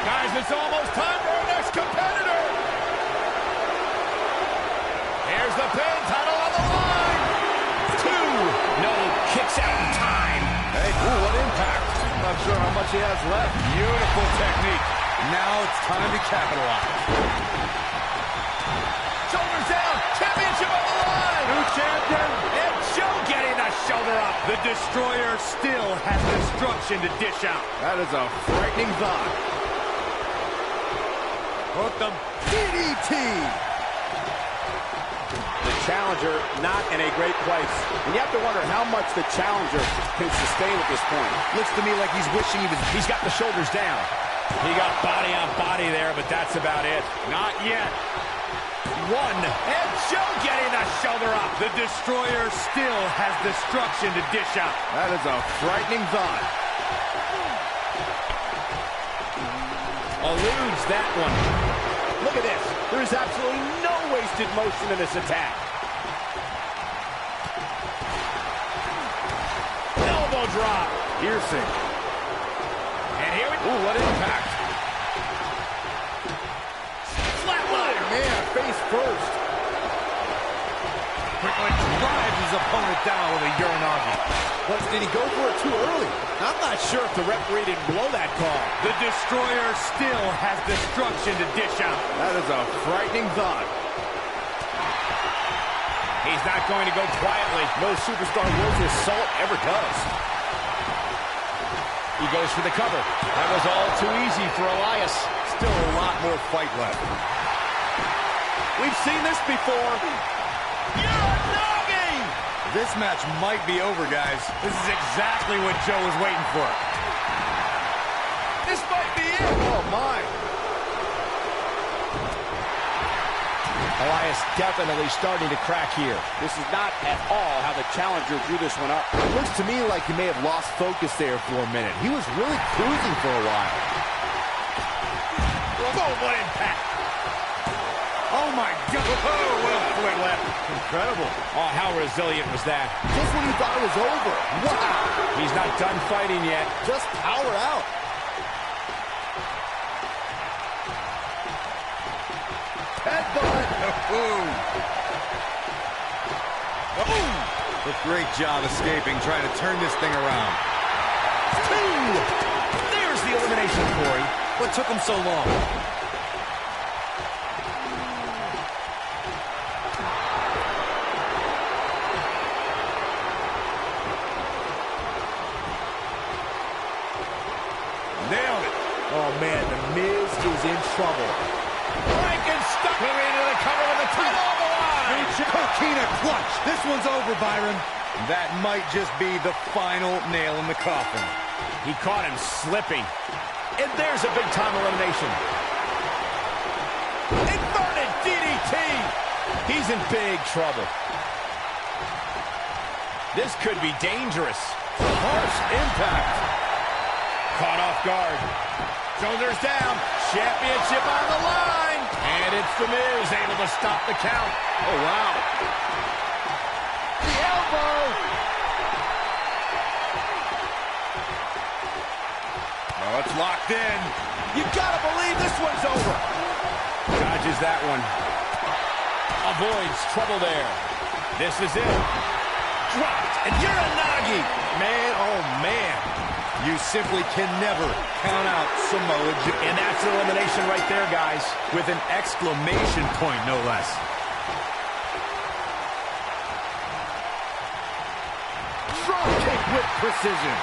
Guys, it's almost time for our next competitor. Here's the pin, title sure how much he has left. Beautiful technique. Now it's time to capitalize. Shoulders down. Championship on the line. New champion. And Joe getting the shoulder up. The Destroyer still has destruction to dish out. That is a frightening thought. Hooked him. DDT. The challenger not in a great place. And you have to wonder how much the challenger can sustain at this point. Looks to me like he's wishing he's got the shoulders down. He got body on body there, but that's about it. Not yet. One. And Joe getting the shoulder up. The Destroyer still has destruction to dish out. That is a frightening thought. Eludes that one. Look at this. There is absolutely no wasted motion in this attack. Elbow drop. Piercing. And here we go. Ooh, what impact. Flatliner. Man, face first. Quickly drives his opponent down with a Uranagi. But did he go for it too early? I'm not sure if the referee didn't blow that call. The Destroyer still has destruction to dish out. That is a frightening thought. He's not going to go quietly. No superstar worth his salt ever does. He goes for the cover. That was all too easy for Elias. Still a lot more fight left. We've seen this before. Uranagi! This match might be over, guys. This is exactly what Joe was waiting for. This might be it. Oh, my. Elias definitely starting to crack here. This is not at all how the challenger drew this one up. It looks to me like he may have lost focus there for a minute. He was really cruising for a while. Oh, what impact. Oh, my God. Oh, what a flip. Incredible. Oh, how resilient was that? Just when you thought it was over. Wow. He's not done fighting yet. Just powered out. Headbutt. A great job escaping, trying to turn this thing around. Two. There's the elimination, Corey. What took him so long? Nailed it. Oh, man, The Miz is in trouble. Frankenstein coming into the cover with the title on the line. Coquina clutch. This one's over, Byron. That might just be the final nail in the coffin. He caught him slipping. And there's a big-time elimination. Inverted DDT. He's in big trouble. This could be dangerous. Harsh impact. Caught off guard. Shoulders down. Championship on the line. And it's The Miz able to stop the count. Oh, wow. The elbow. Oh, it's locked in. You gotta believe this one's over. Dodges that one. Avoids trouble there. This is it. Dropped. And Uranagi. Man, oh man. You simply can never count out Samoa Joe. And that's an elimination right there, guys. With an exclamation point, no less. Drop kick with precision.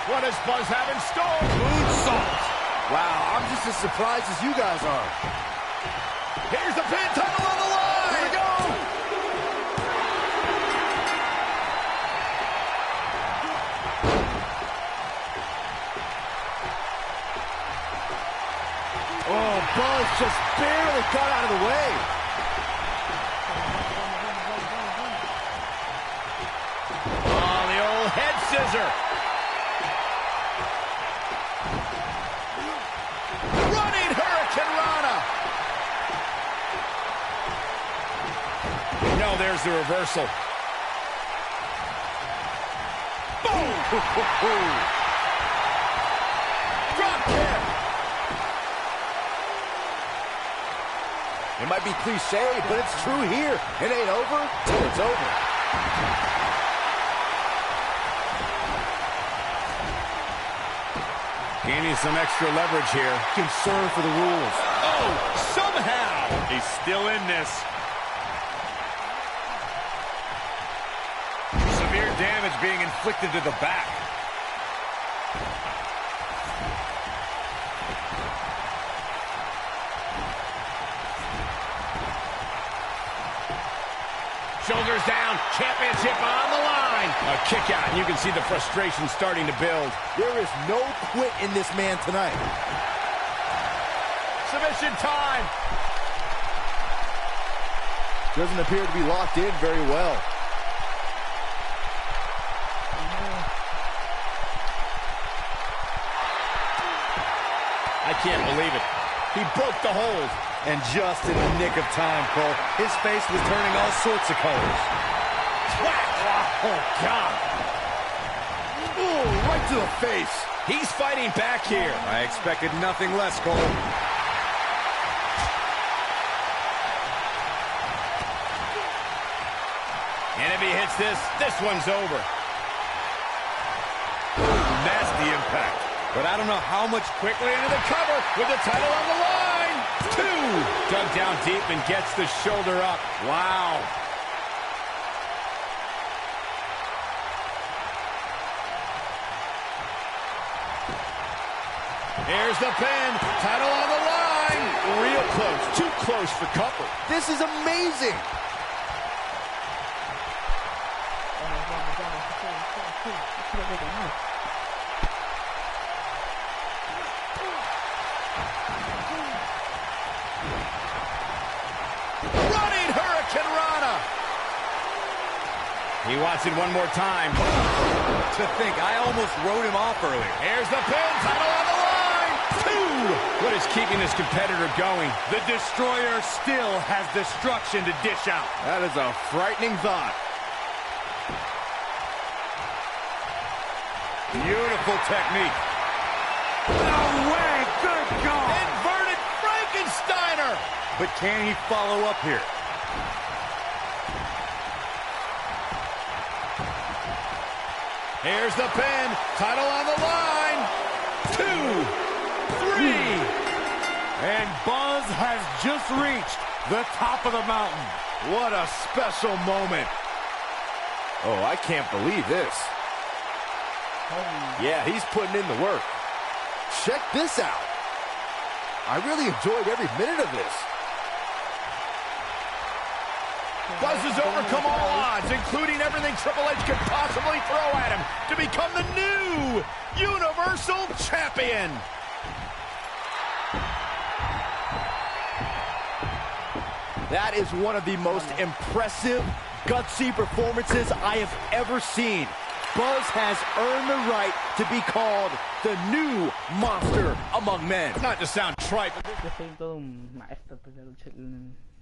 What does Buzz have in store? Moonsault. Wow, I'm just as surprised as you guys are. Here's the pin, title on the line. Here we go. Oh, Buzz just barely got out of the way. Oh, the old head scissor. Running Hurricane Rana. No, there's the reversal. Boom! Drop kick. It might be cliche, but it's true here. It ain't over till it's over. Gaining some extra leverage here. Concern for the rules. Oh, somehow he's still in this. Severe damage being inflicted to the back. Shoulders down, championship on the line. A kick out, and you can see the frustration starting to build. There is no quit in this man tonight. Submission time. Doesn't appear to be locked in very well. I can't believe it. He broke the hold. And just in the nick of time, Cole. His face was turning all sorts of colors. Oh, God. Ooh, right to the face. He's fighting back here. I expected nothing less, Cole. And if he hits this one's over. Nasty impact. But I don't know how much Quickly into the cover with the title on the line. 2. Dug down deep and gets the shoulder up. Wow. Here's the pin. Title on the line. Real close. Too close for comfort. This is amazing. Running Hurricane Rana. He wants it one more time. To think, I almost wrote him off earlier. Here's the pin. Title on the line. 2. What is keeping this competitor going? The Destroyer still has destruction to dish out. That is a frightening thought. Beautiful technique. No way. Good God. Inverted Frankensteiner. But can he follow up here? Here's the pin. Title on the line. 2, 3. And Buzz has just reached the top of the mountain. What a special moment. Oh, I can't believe this. Yeah, he's putting in the work. Check this out. I really enjoyed every minute of this. Buzz has overcome all odds, including everything Triple H could possibly throw at him, to become the new Universal Champion. That is one of the most impressive, gutsy performances I have ever seen. Buzz has earned the right to be called the new monster among men. Not to sound trite, but Yo soy todo un maestro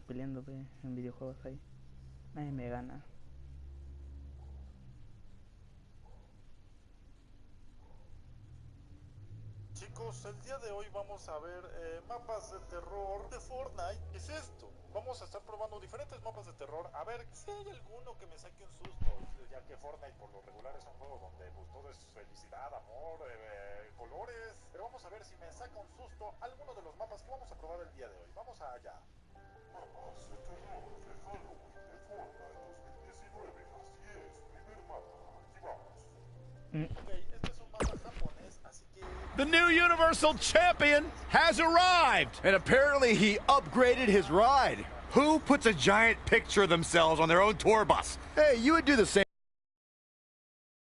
peleando en videojuegos ahí. Nadie me gana. Chicos, el día de hoy vamos a ver mapas de terror de Fortnite. ¿Qué es esto? Vamos a estar probando diferentes mapas de terror, a ver si hay alguno que me saque un susto, ya que Fortnite por lo regular es un juego donde pues, todo es felicidad, amor, colores. Pero vamos a ver si me saca un susto alguno de los mapas que vamos a probar el día de hoy. Vamos allá. Mapas de terror de Halloween de Fortnite 2019, así es, primer mapa, aquí vamos. Ok, este es un mapa japonés, así que... the new Universal Champion has arrived. And apparently he upgraded his ride. Who puts a giant picture of themselves on their own tour bus? Hey, you would do the same.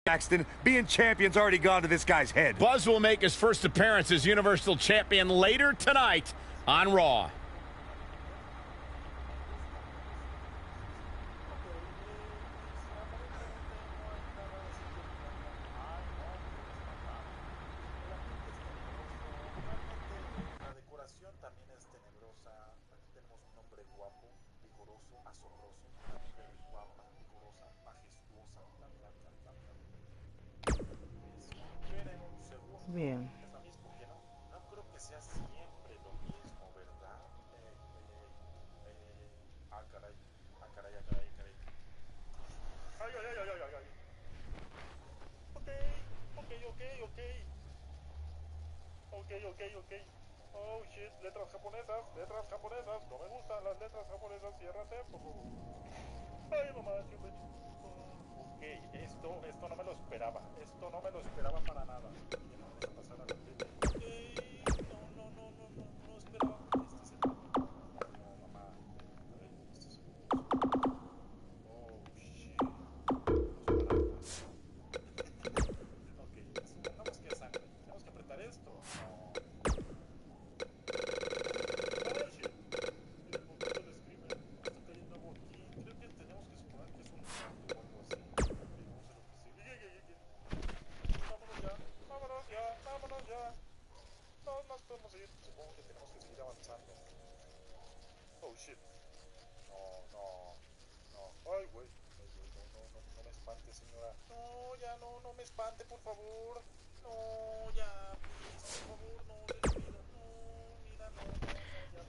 Paxton, being champion's already gone to this guy's head. Buzz will make his first appearance as Universal Champion later tonight on Raw. La decoración también es tenebrosa. Aquí tenemos un hombre guapo, vigoroso, asombroso, una mujer guapa, vigorosa, majestuosa. Esperen un segundo. Bien. ¿Está mismo que no? No creo que sea siempre lo mismo, ¿verdad? Caray. Caray. Ay. Ok. Ok. Oh, shit, letras japonesas. No me gustan las letras japonesas, ciérrate, por favor. Ay, mamá, chupe. Ok, esto no me lo esperaba. Esto no me lo esperaba para nada. Bien, vamos a pasar a la tele. Ok, no esperaba. Este es el... No, mamá. A ver, este es el... Oh, shit. Ok, supongamos que es sangre. Tenemos que apretar esto. No. Oh, shit. El botón del escribo. Está cayendo agua aquí. Creo que tenemos que suponer que es un mundo o algo así. Ok, vamos a ver lo que sigue. Vámonos ya. No nos podemos ir. Supongo que tenemos que seguir avanzando. Oh, shit. No. Ay, güey. No me espante, señora. No, ya no me espante, por favor. No, ya, please, por favor, no, le pido. No, mira, no,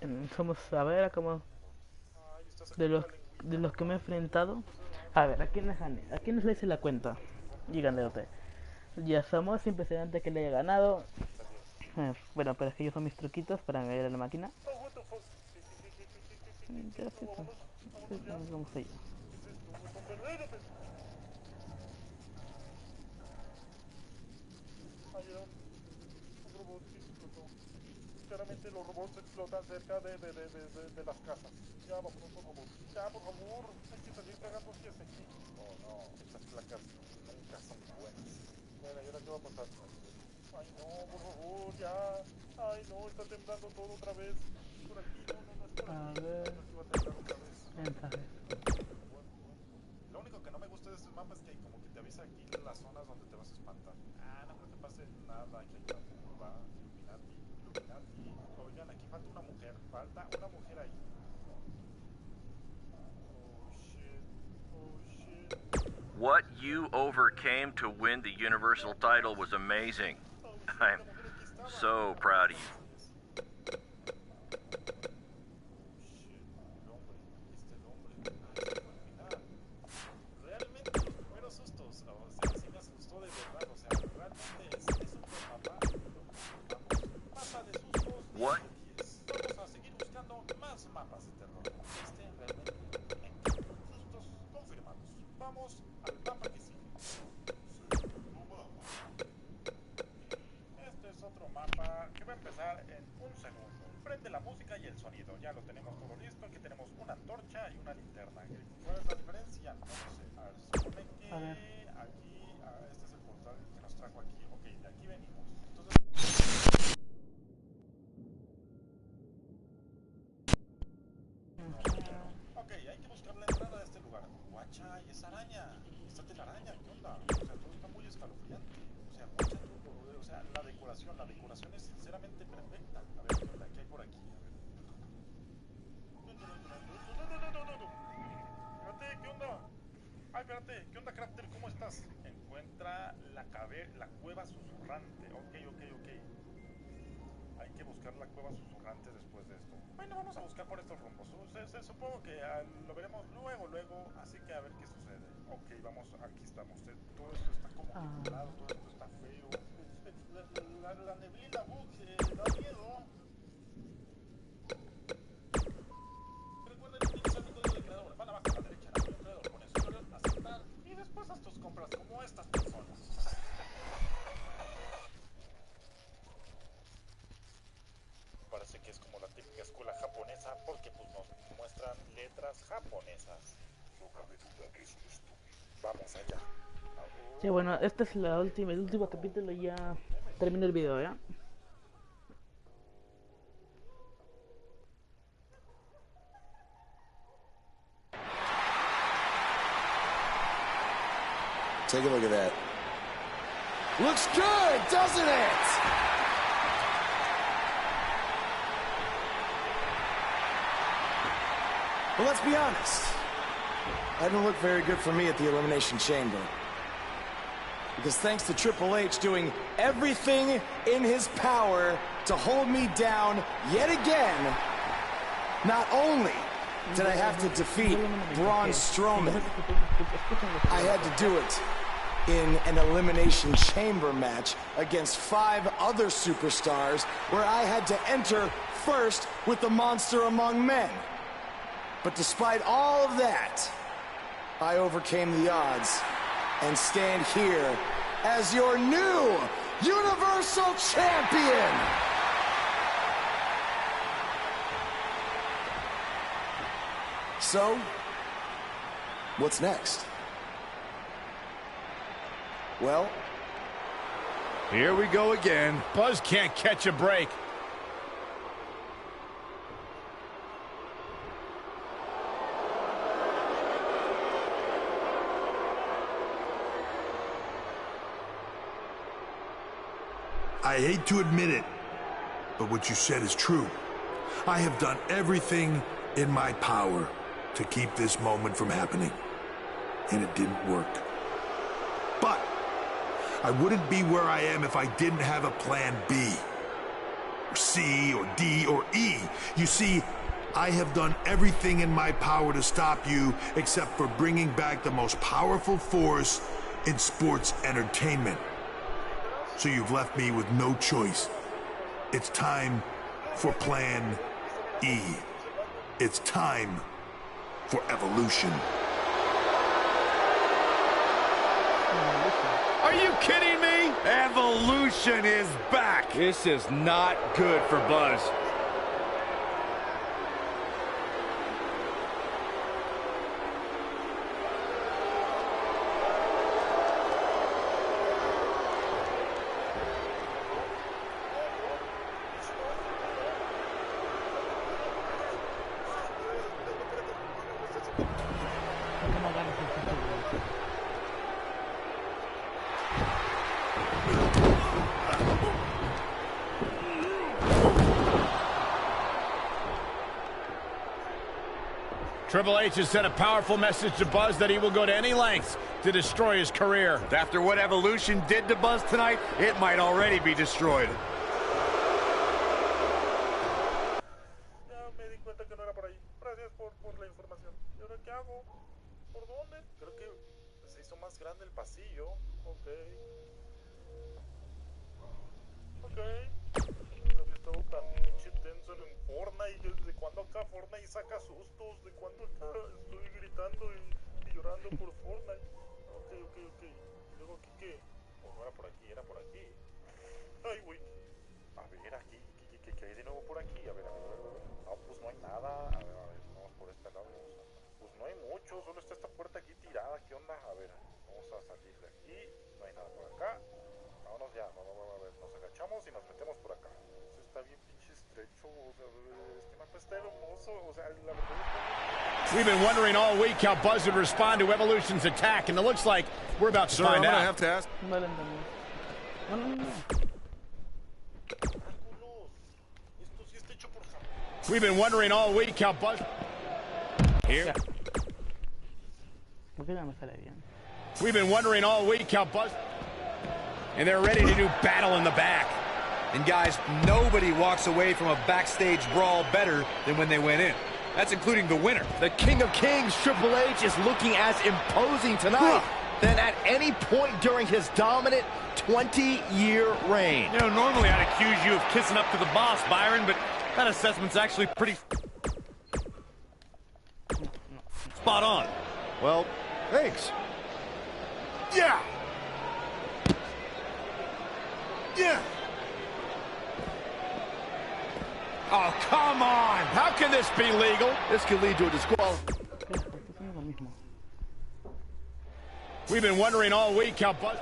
ya. Vamos a ver cómo Ay, está de sacando los la lengüita. de los que me he enfrentado. A ver, ¿a quiénes le hice la cuenta? Díganle usted. Ya somos sin precedente que le haya ganado. Bueno, pero es que yo son mis truquitos para ver a la máquina. Oh, what the fuck. Ya sí, Vámonos ya. vamos allá. ¿Qué es esto? ¡Botón verde! Ay, era un robot que explotó. Claramente los robots explotan cerca de las casas. Ya, vámonos, por favor. Ya, por favor. Hay que salir cagando hacia aquí. Oh, no. Estas placas nunca son buenas. Bueno, ¿y ahora qué va a pasar? Ay, no, por favor, ya. Ay, no, está temblando todo otra vez. Por aquí, no, es por A aquí. ver. Aquí va a temblar otra vez. Mensajes. Lo único que no me gusta de estos mapas es que como que te avisa aquí las zonas donde te vas a espantar. No creo que pase nada, que hay una curva, Illuminati. Oigan, aquí falta una mujer ahí. Oh shit. What you overcame to win the Universal title was amazing. I'm so proud of you. What? Vamos a seguir buscando más mapas de terror. Realmente sustos confirmados. Vamos al mapa que sigue. Este es otro mapa que va a empezar en un segundo. Prende la música y el sonido. Ya lo tenemos todo listo. Aquí tenemos una antorcha y una linterna. ¿Cuál es la diferencia? No sé. A ver, se supone que aquí, este es el portal que nos trajo aquí. Ok, de aquí venimos. Entonces... Ok, hay que buscar la entrada de este lugar. Guacha, y esa araña. Esta telaraña, ¿qué onda? O sea, todo está muy escalofriante. O sea, guacha todo. O sea, la decoración es sinceramente perfecta. A ver, ¿qué onda? ¿Qué hay por aquí? A ver. Espérate, ¿qué onda? Ay, espérate, ¿qué onda, Crafter? ¿Cómo estás? Encuentra la cueva susurrante. Ok. Hay que buscar la cueva susurrante después de esto. Bueno, vamos a buscar por estos rumbos. Supongo que lo veremos luego, así que a ver qué sucede. Ok, vamos, aquí estamos. Todo esto está como que nublado, todo esto está feo. La neblina, da miedo. Recuerden utilizar mi código de creador. Van abajo a la derecha, en el creador. Ponen su usuario, aceptar y después haz tus compras como estas personas. Parece que es como la típica escuela japonesa porque pues nos muestran letras japonesas. No cabe duda que es un estúpido. Vamos allá. Sí, bueno, este es el último capítulo y ya termina el video, ¿ya? Take a look at that. Looks good, doesn't it? Well, let's be honest. That didn't look very good for me at the Elimination Chamber. Because thanks to Triple H doing everything in his power to hold me down yet again, not only did I have to defeat Braun Strowman, I had to do it in an Elimination Chamber match against 5 other superstars where I had to enter first with the monster among men. But despite all of that, I overcame the odds and stand here as your new Universal Champion! So, what's next? Well, here we go again. Buzz can't catch a break. I hate to admit it, but what you said is true. I have done everything in my power to keep this moment from happening, and it didn't work. But I wouldn't be where I am if I didn't have a plan B, or C, or D, or E. You see, I have done everything in my power to stop you except for bringing back the most powerful force in sports entertainment. So you've left me with no choice. It's time for Plan E. It's time for evolution. Are you kidding me? Evolution is back. This is not good for Buzz. Triple H has sent a powerful message to Buzz that he will go to any lengths to destroy his career. After what Evolution did to Buzz tonight, it might already be destroyed. Ya me di cuenta que no era por ahí. Gracias por la información. ¿Y ahora qué hago? ¿Por dónde? Creo que se hizo más grande el pasillo. Ok. Había estado tan pinche tenso en Fortnite. ¿Desde cuándo acá Fortnite saca sustos? ¿De cuándo acá estoy gritando y llorando por Fortnite? Ok. Luego aquí qué. Oh, no era por aquí, era por aquí. Ay, güey. A ver, aquí, ¿qué hay de nuevo por aquí? A ver. No, pues no hay nada. A ver, vamos por este lado. Pues no hay mucho, solo está esta puerta aquí tirada. ¿Qué onda? A ver, vamos a salir de aquí. No hay nada por acá. Vámonos ya, a ver, nos agachamos y nos metemos por acá. Eso está bien pinche estrecho, o sea, este mapa está hermoso, o sea, la verdad es que... We've been wondering all week how Buzz would respond to Evolution's attack, and it looks like we're about to find out. I'm gonna have to ask. We've been wondering all week how Buzz... Here. We've been wondering all week how Buzz... And they're ready to do battle in the back. And guys, nobody walks away from a backstage brawl better than when they went in. That's including the winner. The King of Kings, Triple H, is looking as imposing tonight than at any point during his dominant 20-year reign. You know, normally I'd accuse you of kissing up to the boss, Byron, but that assessment's actually pretty spot on. Well, thanks. Yeah! Yeah! Oh, come on! How can this be legal? This could lead to a disqualification. We've been wondering all week how Buzz...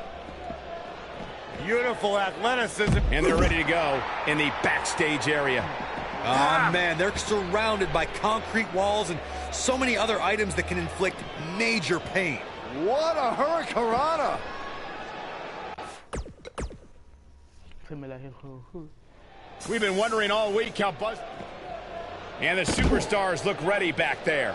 Beautiful athleticism. And they're ready to go in the backstage area. Oh, man, they're surrounded by concrete walls and so many other items that can inflict major pain. What a hurricanrana! We've been wondering all week how Buzz... And the superstars look ready back there.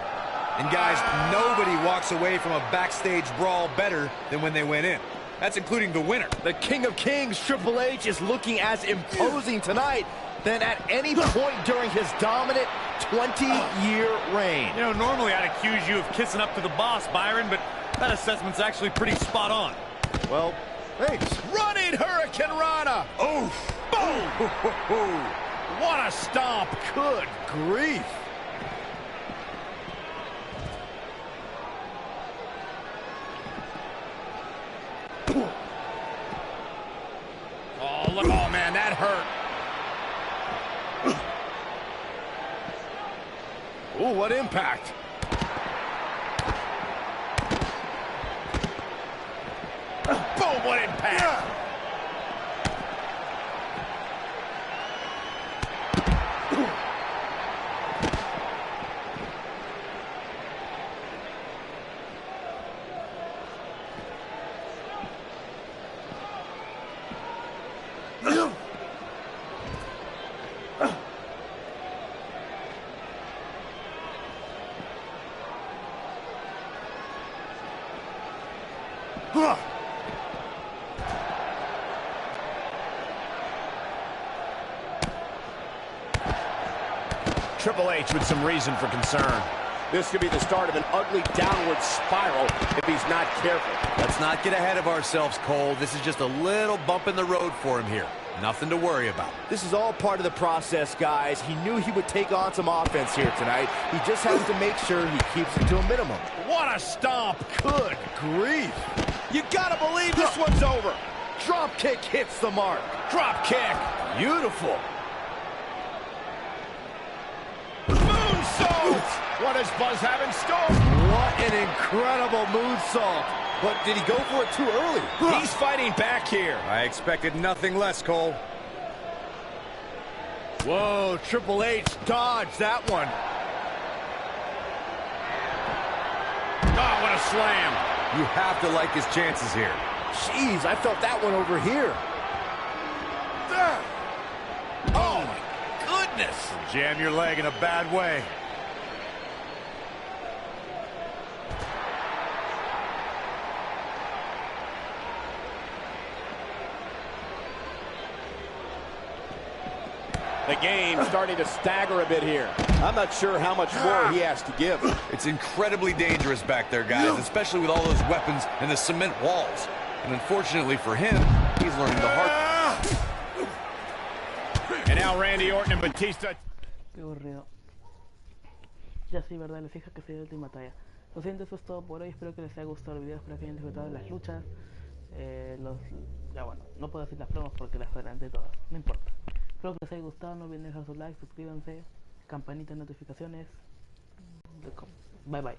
And guys, nobody walks away from a backstage brawl better than when they went in. That's including the winner. The King of Kings, Triple H, is looking as imposing tonight than at any point during his dominant 20-year reign. You know, normally I'd accuse you of kissing up to the boss, Byron, but that assessment's actually pretty spot on. Well, thanks. Running Hurricane Rana. Oh, Boom. What a stomp. Good grief. Oh, look. Oh, man, that hurt. Ooh, what impact. Boom, what impact. Triple H with some reason for concern. This could be the start of an ugly downward spiral if he's not careful. Let's not get ahead of ourselves, Cole. This is just a little bump in the road for him here. Nothing to worry about. This is all part of the process, guys. He knew he would take on some offense here tonight. He just has to make sure he keeps it to a minimum. What a stomp. Good grief. You gotta believe this one's over. Drop kick hits the mark. Drop kick. Beautiful. Moonsault. What does Buzz have in store? What an incredible moonsault. But did he go for it too early? He's fighting back here. I expected nothing less, Cole. Whoa, Triple H dodged that one. Oh, what a slam. You have to like his chances here. Jeez, I felt that one over here. Oh, my goodness. Jam your leg in a bad way. The game's starting to stagger a bit here. I'm not sure how much more he has to give. It's incredibly dangerous back there, guys, especially with all those weapons and the cement walls. And unfortunately for him, he's learning the hard. And now Randy Orton and Batista. Qué aburrido. Ya sí, verdad, les dije que sería la última batalla. Lo siento, eso es todo por hoy. Espero que les haya gustado el video, espero que hayan disfrutado de las luchas. Ya bueno, no puedo decir las promos porque las adelanté todas, no importa. Espero que les haya gustado, no olviden dejar su like, suscríbanse, campanita de notificaciones. Bye bye.